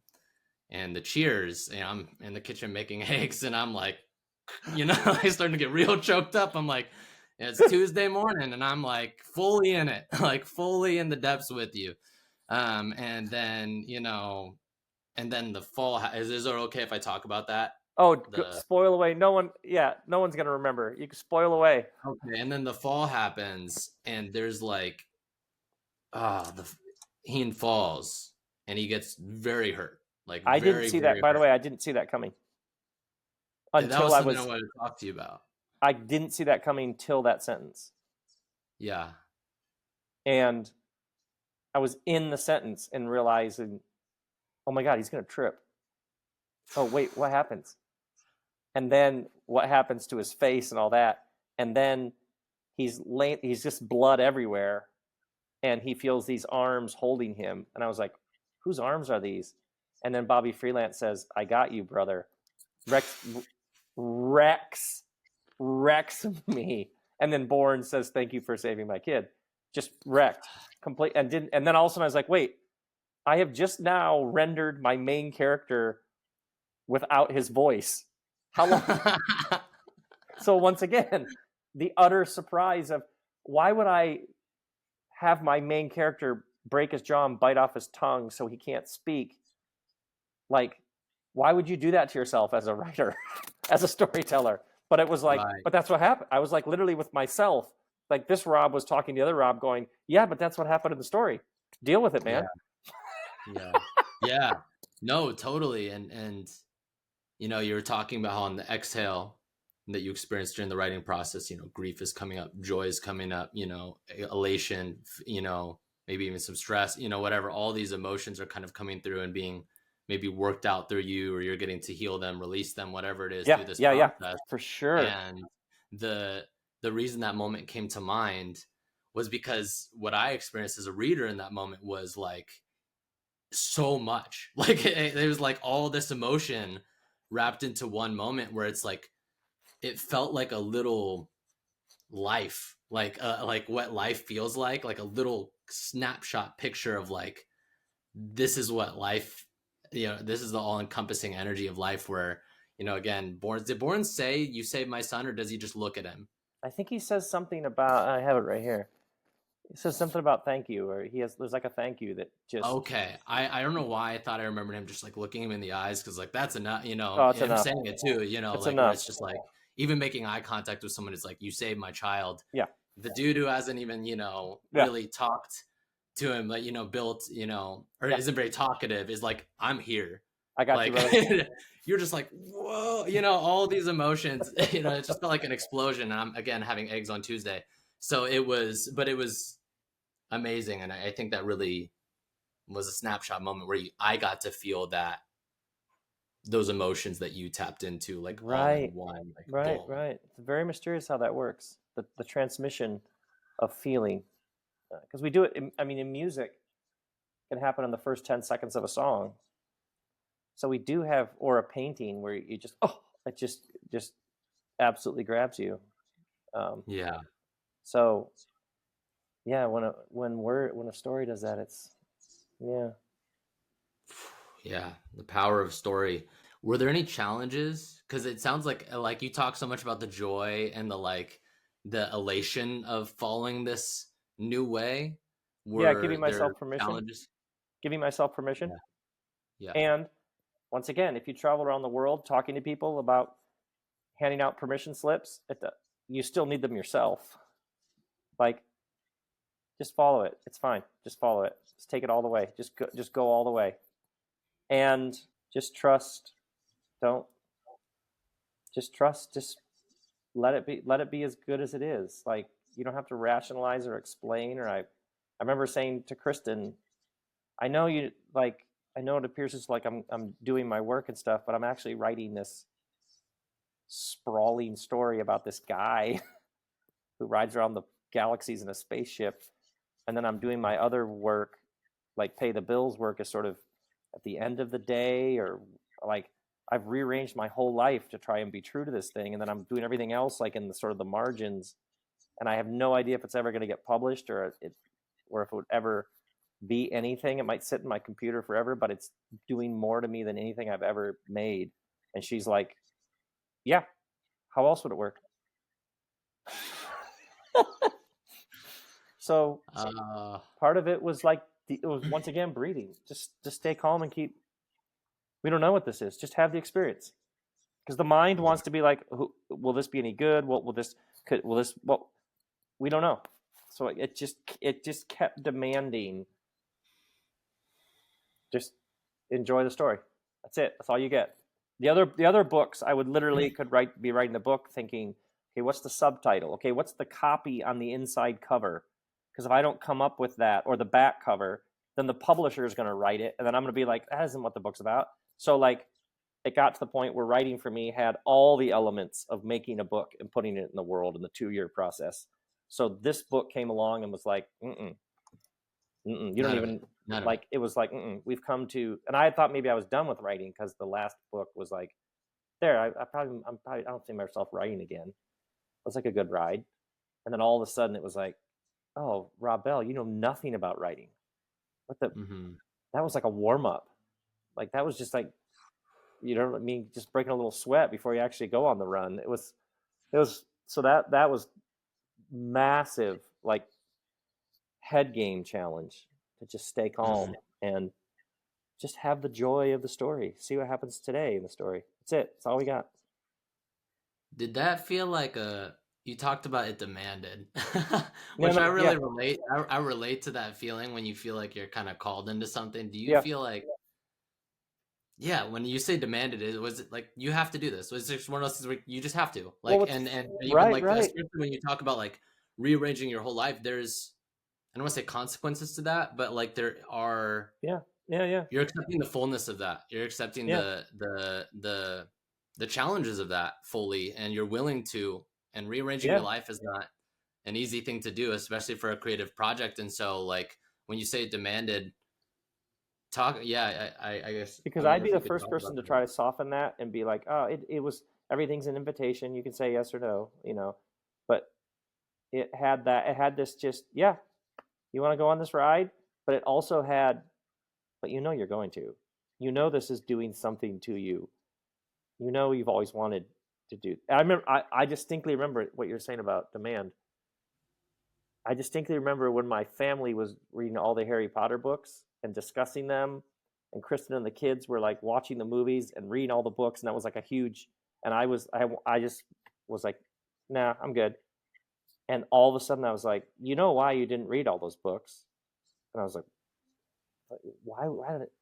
Speaker 1: and the cheers, I'm in the kitchen making eggs and I'm like, I starting to get real choked up. I'm like, it's Tuesday morning and I'm like fully in it, like fully in the depths with you. And then, and then the fall, is it okay if I talk about that?
Speaker 2: Oh, spoil away. No one's going to remember. You can spoil away.
Speaker 1: Okay. And then the fall happens and there's like, he falls and he gets very hurt. Like
Speaker 2: I didn't
Speaker 1: very,
Speaker 2: see that.
Speaker 1: very
Speaker 2: By the
Speaker 1: hurt.
Speaker 2: way, I didn't see that coming
Speaker 1: That
Speaker 2: until
Speaker 1: was something I wanted to talk to you about.
Speaker 2: I didn't see that coming till that sentence.
Speaker 1: Yeah.
Speaker 2: And I was in the sentence and realizing, oh my God, he's going to trip. Oh, wait, what happens? And then what happens to his face and all that. And then he's just blood everywhere. And he feels these arms holding him. And I was like, whose arms are these? And then Bobby Freelance says, I got you, brother. Rex me. And then Bourne says, thank you for saving my kid. Just wrecked. Complete. And then all of a sudden I was like, wait, I have just now rendered my main character without his voice. How long? So once again, the utter surprise of why would I have my main character break his jaw and bite off his tongue so he can't speak? Like, why would you do that to yourself as a writer, as a storyteller? But it was like,
Speaker 1: Right.
Speaker 2: But that's what happened. I was like literally with myself. Like this Rob was talking to the other Rob going, yeah, but that's what happened in the story. Deal with it, man.
Speaker 1: Yeah. Yeah. No, totally. And you know, you were talking about how on the exhale that you experienced during the writing process, you know, grief is coming up, joy is coming up, you know, elation, you know, maybe even some stress, you know, whatever, all these emotions are kind of coming through and being maybe worked out through you, or you're getting to heal them, release them, whatever it is,
Speaker 2: Yeah,
Speaker 1: through this
Speaker 2: yeah, yeah,
Speaker 1: process.
Speaker 2: for sure.
Speaker 1: And the the reason that moment came to mind was because what I experienced as a reader in that moment was like so much. Like it was like all this emotion wrapped into one moment where it's like it felt like a little life, like what life feels like a little snapshot picture of like this is what life, you know, this is the all-encompassing energy of life where, you know, again, Bourne, did Bourne say you saved my son, or does he just look at him?
Speaker 2: I think he says something about, I have it right here. He says something about thank you, or there's like a thank you that just,
Speaker 1: Okay, I don't know why I thought I remembered him just like looking him in the eyes, because like that's enough, you know,
Speaker 2: oh, it's
Speaker 1: him
Speaker 2: enough.
Speaker 1: saying it too, you know,
Speaker 2: It's
Speaker 1: like where
Speaker 2: enough.
Speaker 1: it's just like even making eye contact with someone is like you saved my child.
Speaker 2: Yeah.
Speaker 1: The dude who hasn't even, you know,
Speaker 2: Yeah.
Speaker 1: really talked to him, like, you know, built, you know, or
Speaker 2: Yeah.
Speaker 1: isn't very talkative, is like, I'm here.
Speaker 2: I got you,
Speaker 1: Like
Speaker 2: brother.
Speaker 1: you're just like, whoa, you know, all these emotions, you know, it just felt like an explosion. And I'm again having eggs on Tuesday. So it was, but it was amazing. And I think that really was a snapshot moment where I got to feel that those emotions that you tapped into, like all in
Speaker 2: Right.
Speaker 1: one, like
Speaker 2: Right.
Speaker 1: boom.
Speaker 2: Right. It's very mysterious how that works. The transmission of feeling, because we do it. I mean, in music, it can happen in the first 10 seconds of a song. So we do have, or a painting where you just, oh, it just absolutely grabs you. Um,
Speaker 1: Yeah.
Speaker 2: so yeah, when a story does that, it's yeah.
Speaker 1: Yeah, the power of story. Were there any challenges? Because it sounds like you talk so much about the joy and the like, the elation of following this new way.
Speaker 2: Yeah,
Speaker 1: Were there challenges?
Speaker 2: giving myself permission.
Speaker 1: Yeah, yeah,
Speaker 2: And once again, if you travel around the world talking to people about handing out permission slips, you still need them yourself. Like, just follow it. It's fine. Just follow it. Just take it all the way. Just go all the way. And just trust. Don't just trust. Just let it be. Let it be as good as it is. Like, you don't have to rationalize or explain. Or I remember saying to Kristen, I know you like. I know it appears as like I'm doing my work and stuff, but I'm actually writing this sprawling story about this guy who rides around the galaxies in a spaceship, and then I'm doing my other work, like pay the bills work, is sort of at the end of the day, or like I've rearranged my whole life to try and be true to this thing, and then I'm doing everything else like in the sort of the margins, and I have no idea if it's ever going to get published, or if it would ever be anything. It might sit in my computer forever, but it's doing more to me than anything I've ever made. And she's like, yeah, how else would it work? So part of it was like, it was once again breathing. Just stay calm and keep. We don't know what this is. Just have the experience, because the mind
Speaker 1: yeah.
Speaker 2: wants to be like, will this be any good? What will this? Will this? Well, we don't know. So it just kept demanding. Just enjoy the story. That's it. That's all you get. The other books, I would literally could be writing the book thinking, okay, what's the subtitle? Okay, what's the copy on the inside cover? Because if I don't come up with that, or the back cover, then the publisher is going to write it, and then I'm going to be like, that isn't what the book's about. So like, it got to the point where writing for me had all the elements of making a book and putting it in the world in the 2-year process. So this book came along and was like, you don't
Speaker 1: None of it.
Speaker 2: even
Speaker 1: None of it.
Speaker 2: like. It was like, we've come to. And I thought maybe I was done with writing because the last book was like, there. I don't see myself writing again. It was like a good ride, and then all of a sudden it was like, oh, Rob Bell, you know nothing about writing. What the?
Speaker 1: Mm-hmm.
Speaker 2: That was like a warm up. Like, that was just like, you know what I mean, just breaking a little sweat before you actually go on the run. It was so that was massive, like, head game challenge to just stay
Speaker 1: Mm-hmm.
Speaker 2: calm and just have the joy of the story. See what happens today in the story. That's it. That's all we got.
Speaker 1: Did that feel like a? You talked about it demanded,
Speaker 2: No,
Speaker 1: which I
Speaker 2: no, yeah,
Speaker 1: really relate. I relate to that feeling when you feel like you're kind of called into something. Do you
Speaker 2: yeah.
Speaker 1: feel like Yeah, when you say demanded, was it like you have to do this? Was it just one of those things where you just have to
Speaker 2: Well,
Speaker 1: like,
Speaker 2: it's
Speaker 1: and even
Speaker 2: right,
Speaker 1: like
Speaker 2: right.
Speaker 1: especially when you talk about like rearranging your whole life, there's I don't want to say consequences to that, but like there are
Speaker 2: Yeah, yeah, yeah,
Speaker 1: you're accepting the fullness of that. You're accepting
Speaker 2: yeah,
Speaker 1: the challenges of that fully, and you're willing to. And rearranging your
Speaker 2: yeah.
Speaker 1: life is not an easy thing to do, especially for a creative project. And so, like when you say demanded, talk. Yeah, I guess I
Speaker 2: Because I'd
Speaker 1: wonder
Speaker 2: be
Speaker 1: if
Speaker 2: the
Speaker 1: you could
Speaker 2: first
Speaker 1: talk
Speaker 2: person
Speaker 1: about
Speaker 2: to
Speaker 1: that.
Speaker 2: try to soften that and be like, oh, it was everything's an invitation. You can say yes or no, but it had this just, yeah, you want to go on this ride, but it also had, but you're going to, this is doing something to you. You've always wanted to do. I distinctly remember what you're saying about demand. I distinctly remember when my family was reading all the Harry Potter books and discussing them, and Kristen and the kids were like watching the movies and reading all the books, and that was like a huge. And I just was like, nah, I'm good. And all of a sudden, I was like, you know why you didn't read all those books? And I was like, why? Why did it?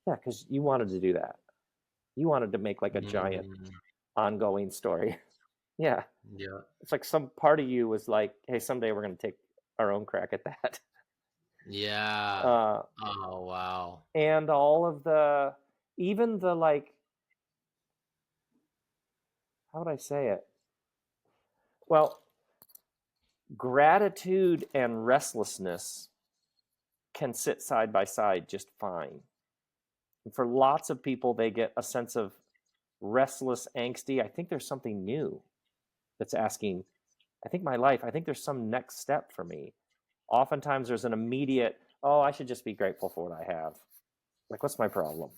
Speaker 2: Yeah, because you wanted to do that. You wanted to make like a giant
Speaker 1: Mm,
Speaker 2: ongoing story. Yeah,
Speaker 1: yeah,
Speaker 2: it's like some part of you was like, hey, someday we're going to take our own crack at that.
Speaker 1: yeah.
Speaker 2: Uh,
Speaker 1: Oh wow.
Speaker 2: and all of the, even the like, how would I say it? Well, gratitude and restlessness can sit side by side just fine. And for lots of people, they get a sense of restless, angsty. I think there's something new that's asking, I think there's some next step for me. Oftentimes there's an immediate, oh, I should just be grateful for what I have. Like, what's my problem?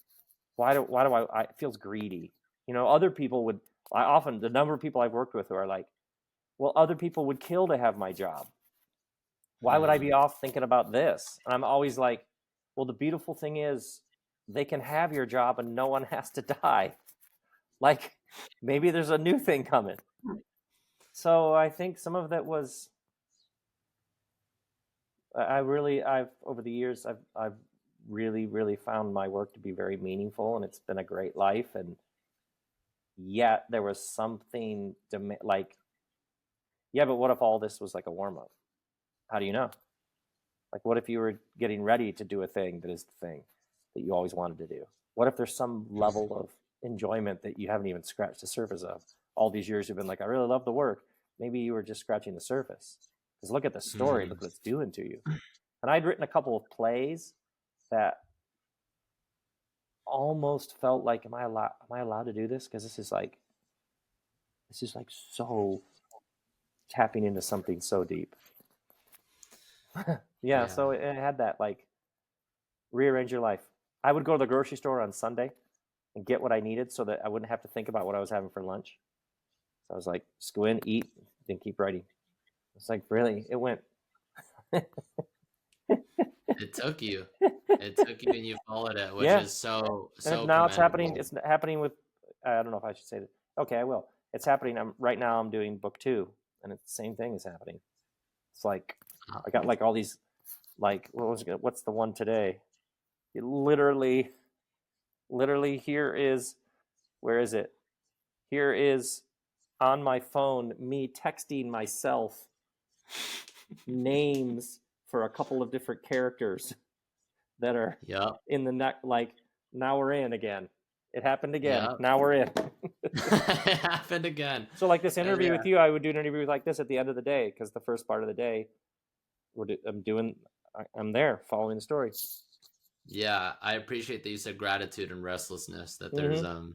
Speaker 2: Why do it feels greedy. Other people would, the number of people I've worked with who are like, well, other people would kill to have my job. Why would I be
Speaker 1: Hmm.
Speaker 2: off thinking about this? And I'm always like, well, the beautiful thing is they can have your job and no one has to die. Like, maybe there's a new thing coming. So I think some of that was, I've over the years, I've really, really found my work to be very meaningful, and it's been a great life. And yet there was something like, yeah, but what if all this was like a warm up? How do you know? Like, what if you were getting ready to do a thing that is the thing that you always wanted to do? What if there's some level of enjoyment that you haven't even scratched the surface of? All these years you've been like, I really love the work. Maybe you were just scratching the surface. Because look at the story,
Speaker 1: Hmm.
Speaker 2: look what it's doing to you. And I'd written a couple of plays that almost felt like, am I allowed to do this? Because this is like so tapping into something so deep. Yeah,
Speaker 1: Yeah.
Speaker 2: so it had that like rearrange your life. I would go to the grocery store on Sunday and get what I needed so that I wouldn't have to think about what I was having for lunch. So I was like, just go in, eat, then keep writing. It's like, really, it went.
Speaker 1: It took you. It took you, and you followed it, which
Speaker 2: Yeah,
Speaker 1: is so
Speaker 2: and
Speaker 1: so
Speaker 2: now it's happening.
Speaker 1: commendable.
Speaker 2: It's happening with. I don't know if I should say that. Okay, I will. It's happening. Right now. I'm doing book 2, and it's the same thing is happening. It's like I got like all these, like what's the one today? It literally here is, where is it? Here is on my phone me texting myself names for a couple of different characters that are
Speaker 1: Yep.
Speaker 2: in the neck. Like, now we're in again. It happened again.
Speaker 1: Yep.
Speaker 2: Now we're in.
Speaker 1: It happened again.
Speaker 2: So like this
Speaker 1: And
Speaker 2: interview
Speaker 1: yeah.
Speaker 2: with you, I would do an interview like this at the end of the day, because the first part of the day I'm there following the story.
Speaker 1: Yeah, I appreciate that you said gratitude and restlessness, that there's
Speaker 2: Mm-hmm.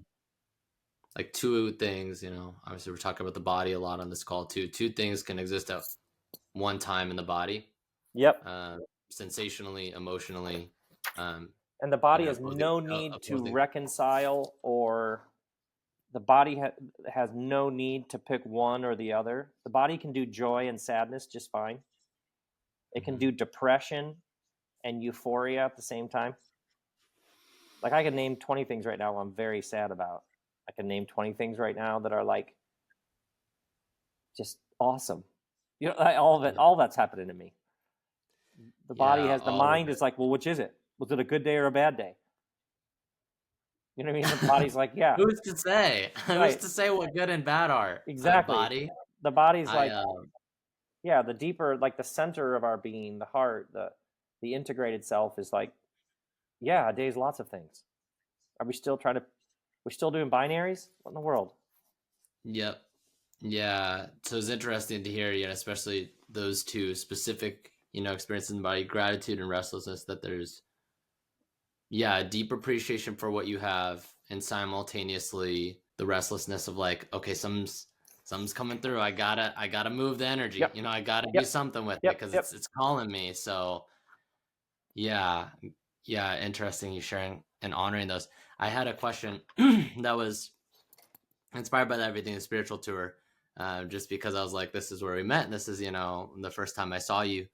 Speaker 1: like two things, obviously we're talking about the body a lot on this call too. Two things can exist at one time in the body,
Speaker 2: Yep.
Speaker 1: uh, sensationally, emotionally, um,
Speaker 2: And the body has
Speaker 1: opposing,
Speaker 2: no need to
Speaker 1: opposing.
Speaker 2: reconcile, or the body has no need to pick one or the other. The body can do joy and sadness just fine. It can
Speaker 1: Mhm.
Speaker 2: do depression and euphoria at the same time. Like, I can name 20 things right now I'm very sad about. I can name 20 things right now that are like just awesome. All of it,
Speaker 1: Yeah,
Speaker 2: all that's happening to me. The
Speaker 1: yeah,
Speaker 2: mind
Speaker 1: all of
Speaker 2: is like, well, which is it? Was it a good day or a bad day? You know what I mean? The body's like, yeah.
Speaker 1: Who's to say? Who's
Speaker 2: Right.
Speaker 1: to say what good and bad are?
Speaker 2: Exactly.
Speaker 1: Body.
Speaker 2: The body's
Speaker 1: I
Speaker 2: like, yeah, the deeper, like the center of our being, the heart, the integrated self is like, yeah, a day's lots of things. Are we still we're still doing binaries? What in the world?
Speaker 1: Yep. Yeah. So it's interesting to hear, especially those two specific, experiences in the body, gratitude and restlessness, that there's, a deep appreciation for what you have, and simultaneously the restlessness of like, okay, something's coming through. I gotta move the energy.
Speaker 2: Yep.
Speaker 1: I gotta do
Speaker 2: Yep.
Speaker 1: something with it
Speaker 2: Yep.
Speaker 1: because
Speaker 2: Yep.
Speaker 1: it's calling me. So yeah, yeah, interesting you sharing and honoring those. I had a question that was inspired by the Everything is Spiritual tour, just because I was like, this is where we met. And this is, the first time I saw you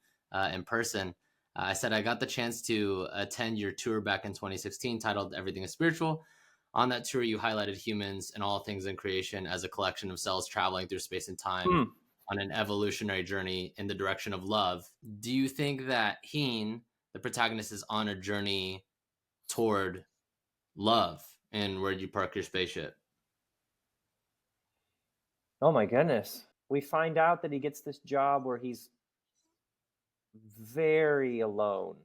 Speaker 1: in person. I said I got the chance to attend your tour back in 2016 titled Everything is Spiritual. On that tour, you highlighted humans and all things in creation as a collection of cells traveling through space and time on an evolutionary journey in the direction of love. Do you think that Heen, the protagonist, is on a journey toward love in Where You Park Your Spaceship?
Speaker 2: Oh my goodness. We find out that he gets this job where he's very alone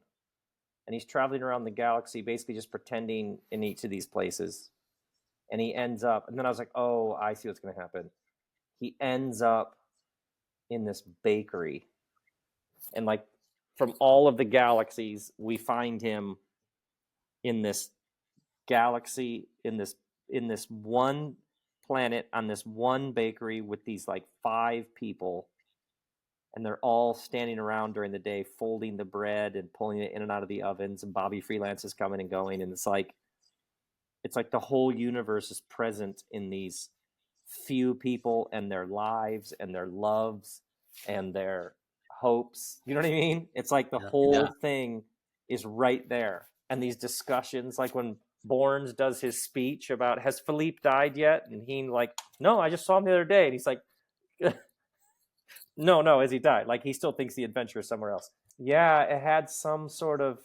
Speaker 2: and he's traveling around the galaxy basically just pretending in each of these places. And he ends up, and then I was like, oh, I see what's going to happen. He ends up in this bakery. And like from all of the galaxies, we find him in this galaxy, in this one planet, on this one bakery with these like 5 people, and they're all standing around during the day folding the bread and pulling it in and out of the ovens, and Bobby Freelance is coming and going, and it's like the whole universe is present in these few people and their lives and their loves and their hopes. You know what I mean? It's like the whole thing is right there. And these discussions, like when Bournes does his speech about, has Philippe died yet? And he like, no, I just saw him the other day. And he's like, no, has he died? Like he still thinks the adventure is somewhere else. Yeah, it had some sort of,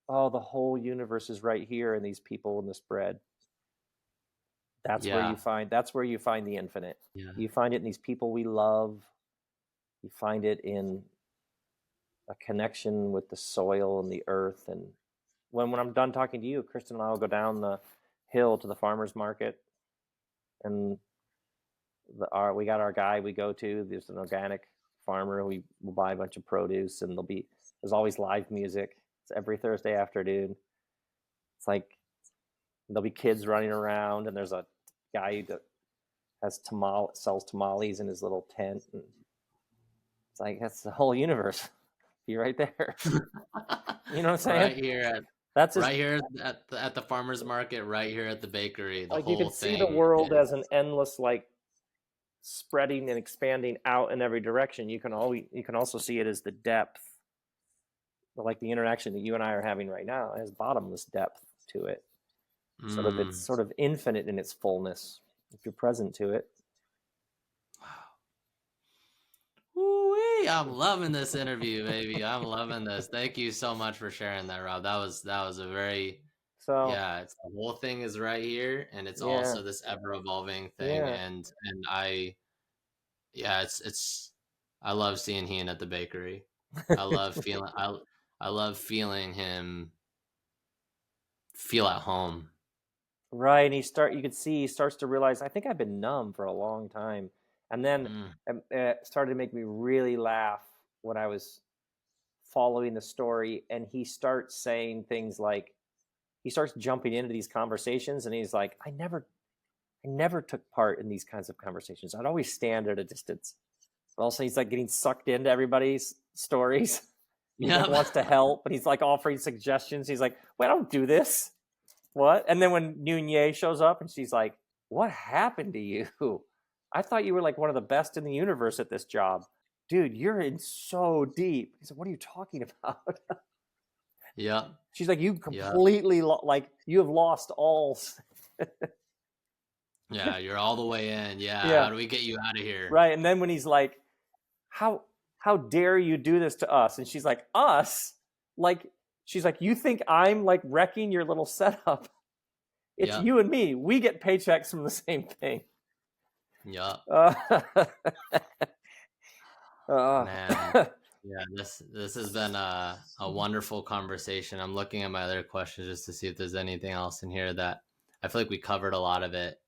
Speaker 2: oh, the whole universe is right here in these people in this bread. That's where you find the infinite.
Speaker 1: Yeah.
Speaker 2: You find it in these people we love. You find it in a connection with the soil and the earth. And when I'm done talking to you, Kristen and I will go down the hill to the farmer's market, and we got our guy we go to. There's an organic farmer. We will buy a bunch of produce, and there's always live music. It's every Thursday afternoon. It's like there'll be kids running around, and there's a guy that sells tamales in his little tent. And it's like, that's the whole universe. Be right there. You know what I'm saying?
Speaker 1: Right here at the farmer's market, right here at the bakery. The
Speaker 2: like
Speaker 1: whole
Speaker 2: you can
Speaker 1: thing
Speaker 2: see the world as an endless, like spreading and expanding out in every direction. You can also see it as the depth, like the interaction that you and I are having right now. It has bottomless depth to it. It's sort of infinite in its fullness if you're present to it.
Speaker 1: Woo-wee. I'm loving this interview, baby. I'm loving this. Thank you so much for sharing that, Rob. That was a very it's the whole thing is right here, and it's also this ever evolving thing, and it's I love seeing Ian at the bakery. I love feeling him feel at home.
Speaker 2: Right, and you could see he starts to realize, I think I've been numb for a long time. And then it started to make me really laugh when I was following the story, and he starts saying things like, he starts jumping into these conversations, and he's like, I never took part in these kinds of conversations. I'd always stand at a distance. But also he's like getting sucked into everybody's stories. He like wants to help, but he's like offering suggestions. He's like, wait, I don't do this. What? And then when Noonye shows up and she's like, what happened to you? I thought you were like one of the best in the universe at this job. Dude, you're in so deep. He's like, what are you talking about?
Speaker 1: Yeah.
Speaker 2: She's like, you completely like you have lost all.
Speaker 1: Yeah, you're all the way in. Yeah. How do we get you out of here?
Speaker 2: Right. And then when he's like, how dare you do this to us? And she's like, us? Like, she's like, you think I'm like wrecking your little setup? It's you and me. We get paychecks from the same thing.
Speaker 1: Yeah. Man. Yeah, this has been a wonderful conversation. I'm looking at my other questions just to see if there's anything else in here that I feel like we covered a lot of it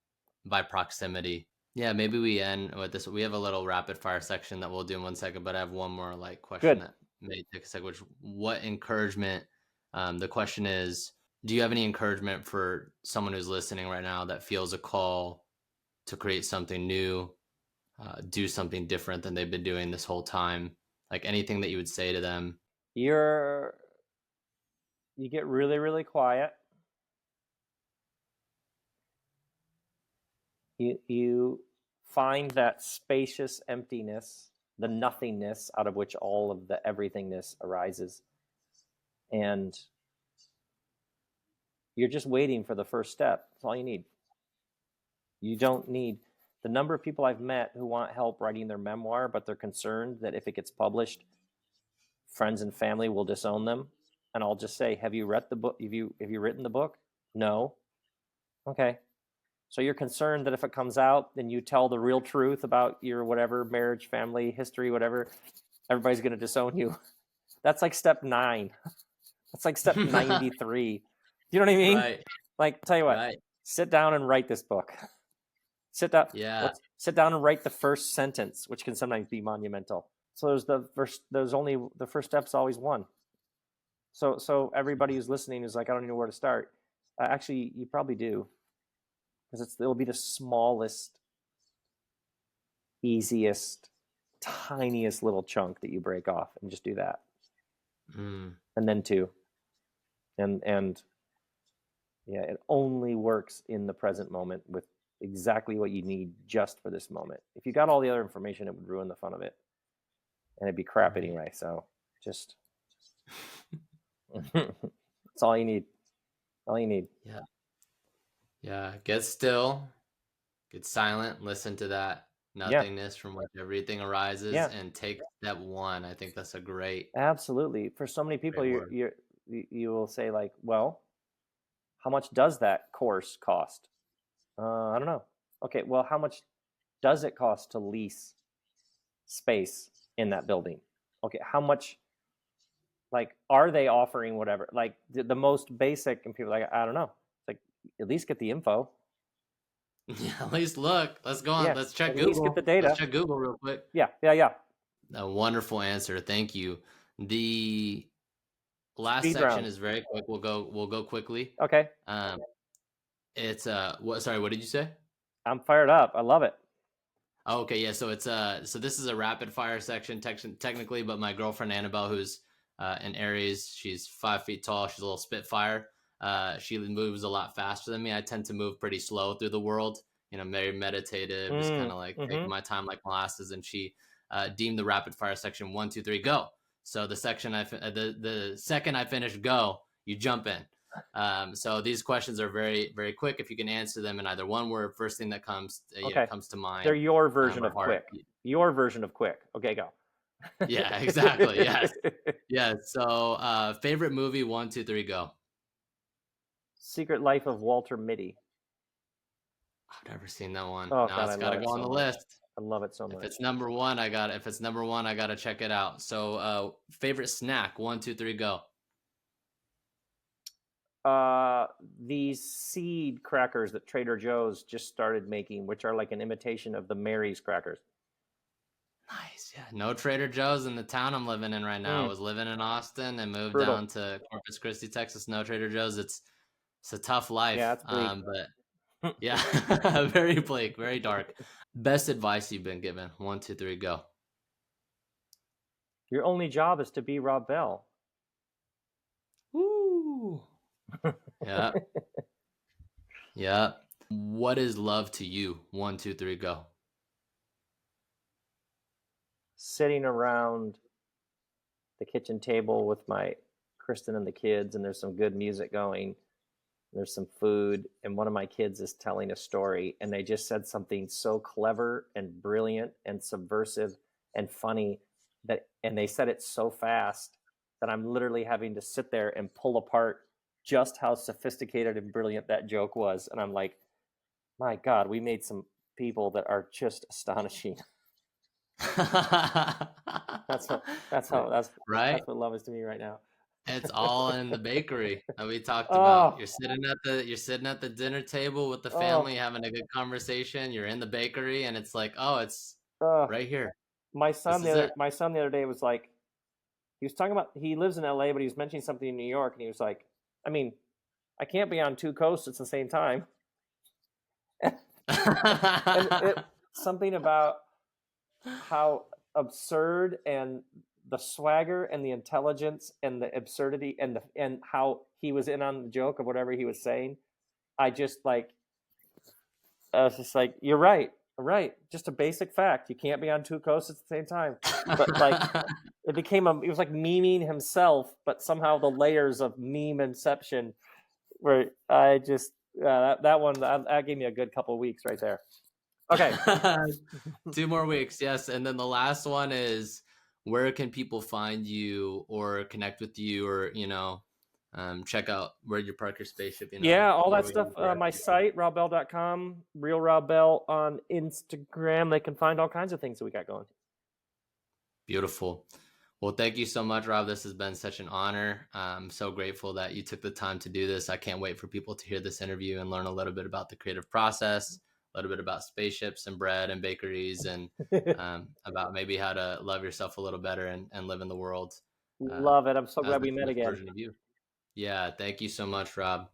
Speaker 1: by proximity. Yeah, maybe we end with this. We have a little rapid fire section that we'll do in 1 second, but I have one more question that may take a second, which what encouragement, the question is, do you have any encouragement for someone who's listening right now that feels a call to create something new, do something different than they've been doing this whole time? Like anything that you would say to them?
Speaker 2: You get really, really quiet. You find that spacious emptiness, the nothingness out of which all of the everythingness arises. And you're just waiting for the first step. That's all you need. You don't need the number of people I've met who want help writing their memoir, but they're concerned that if it gets published, friends and family will disown them. And I'll just say, have you read the book? Have you written the book? No. Okay. So you're concerned that if it comes out, then you tell the real truth about your whatever marriage, family, history, whatever, everybody's going to disown you. That's like step 9. That's like step 93. You know what I mean?
Speaker 1: Right.
Speaker 2: Like, tell you what, sit down and write this book. Sit down.
Speaker 1: Yeah.
Speaker 2: Sit down and write the first sentence, which can sometimes be monumental. So the first step's always one. So everybody who's listening is like, I don't know where to start. Actually, you probably do, because it'll be the smallest, easiest, tiniest little chunk that you break off, and just do that. And then 2. And yeah, it only works in the present moment with exactly what you need just for this moment. If you got all the other information, it would ruin the fun of it, and it'd be crap anyway. So just it's all you need. All you need.
Speaker 1: Yeah. Get still, get silent, listen to that nothingness from which everything arises, and take step 1. I think that's a great.
Speaker 2: Absolutely. For so many people, you will say like, well, how much does that course cost? I don't know. Okay, well, how much does it cost to lease space in that building? Okay, how much, like, are they offering whatever? Like the most basic, and people are like, I don't know. It's like, at least get the info.
Speaker 1: Yeah, at least look. Let's go on.
Speaker 2: Yeah,
Speaker 1: let's check
Speaker 2: at
Speaker 1: Google.
Speaker 2: Least get the data.
Speaker 1: Let's check Google real quick.
Speaker 2: Yeah.
Speaker 1: A wonderful answer. Thank you. The last
Speaker 2: Speed
Speaker 1: section
Speaker 2: round
Speaker 1: is very quick. We'll go quickly.
Speaker 2: Okay.
Speaker 1: It's what? Sorry, what did you say?
Speaker 2: I'm fired up. I love it.
Speaker 1: Oh, okay, yeah. So it's so this is a rapid fire section technically, but my girlfriend Annabelle, who's an Aries, she's 5 feet tall. She's a little spitfire. She moves a lot faster than me. I tend to move pretty slow through the world. Very meditative, just kind of like taking my time like molasses. And she deemed the rapid fire section 1, 2, 3, go. So the section the second I finish go, you jump in. So these questions are very, very quick. If you can answer them in either one word, first thing that comes comes to mind.
Speaker 2: They're your version of quick. Your version of quick. Okay, go.
Speaker 1: Yeah, exactly. Yes. Yeah. So favorite movie, 1, 2, 3, go.
Speaker 2: Secret Life of Walter Mitty.
Speaker 1: I've never seen that one.
Speaker 2: Oh,
Speaker 1: now
Speaker 2: God,
Speaker 1: it's got to go on the list.
Speaker 2: I love it so much.
Speaker 1: If it's number one, I got to check it out. So favorite snack, 1, 2, 3, go.
Speaker 2: These seed crackers that Trader Joe's just started making, which are like an imitation of the Mary's crackers.
Speaker 1: Nice. Yeah. No Trader Joe's in the town I'm living in right now. I was living in Austin and moved down to Corpus Christi, Texas. No Trader Joe's. It's a tough life.
Speaker 2: Yeah, it's bleak.
Speaker 1: But yeah, very bleak, very dark. Best advice you've been given, 1, 2, 3, go.
Speaker 2: Your only job is to be Rob Bell.
Speaker 1: Woo. Yeah. Yeah. What is love to you? 1, 2, 3, go.
Speaker 2: Sitting around the kitchen table with my Kristen and the kids, and there's some good music going. There's some food, and one of my kids is telling a story, and they just said something so clever and brilliant and subversive and funny and they said it so fast that I'm literally having to sit there and pull apart just how sophisticated and brilliant that joke was. And I'm like, my God, we made some people that are just astonishing. That's what
Speaker 1: right.
Speaker 2: what love is to me right now.
Speaker 1: It's all in the bakery that we talked about.
Speaker 2: Oh,
Speaker 1: You're sitting at the dinner table with the family
Speaker 2: oh,
Speaker 1: having a good conversation. You're in the bakery and it's like, oh, it's
Speaker 2: oh.
Speaker 1: right here.
Speaker 2: My
Speaker 1: This
Speaker 2: son
Speaker 1: is it.
Speaker 2: the other day was like, he was talking about, he lives in LA, but he was mentioning something in New York, and he was like, I mean, I can't be on two coasts at the same time. And something about how absurd and the swagger and the intelligence and the absurdity and how he was in on the joke of whatever he was saying. I was just like, you're right. Just a basic fact. You can't be on two coasts at the same time. But like, it was like memeing himself, but somehow the layers of meme inception where I just, that one, that gave me a good couple of weeks right there. Okay.
Speaker 1: 2 more weeks, yes. And then the last one is, where can people find you or connect with you, or check out where you park your spaceship?
Speaker 2: Yeah, all
Speaker 1: where
Speaker 2: that
Speaker 1: we
Speaker 2: stuff.
Speaker 1: can direct
Speaker 2: My
Speaker 1: people.
Speaker 2: site, robell.com, real Rob Bell on Instagram. They can find all kinds of things that we got going.
Speaker 1: Beautiful. Well, thank you so much, Rob. This has been such an honor. I'm so grateful that you took the time to do this. I can't wait for people to hear this interview and learn a little bit about the creative process, a little bit about spaceships and bread and bakeries, and about maybe how to love yourself a little better and live in the world
Speaker 2: Love it. I'm so
Speaker 1: as
Speaker 2: glad
Speaker 1: the
Speaker 2: we met
Speaker 1: truest
Speaker 2: again.
Speaker 1: version of you. Yeah, thank you so much, Rob.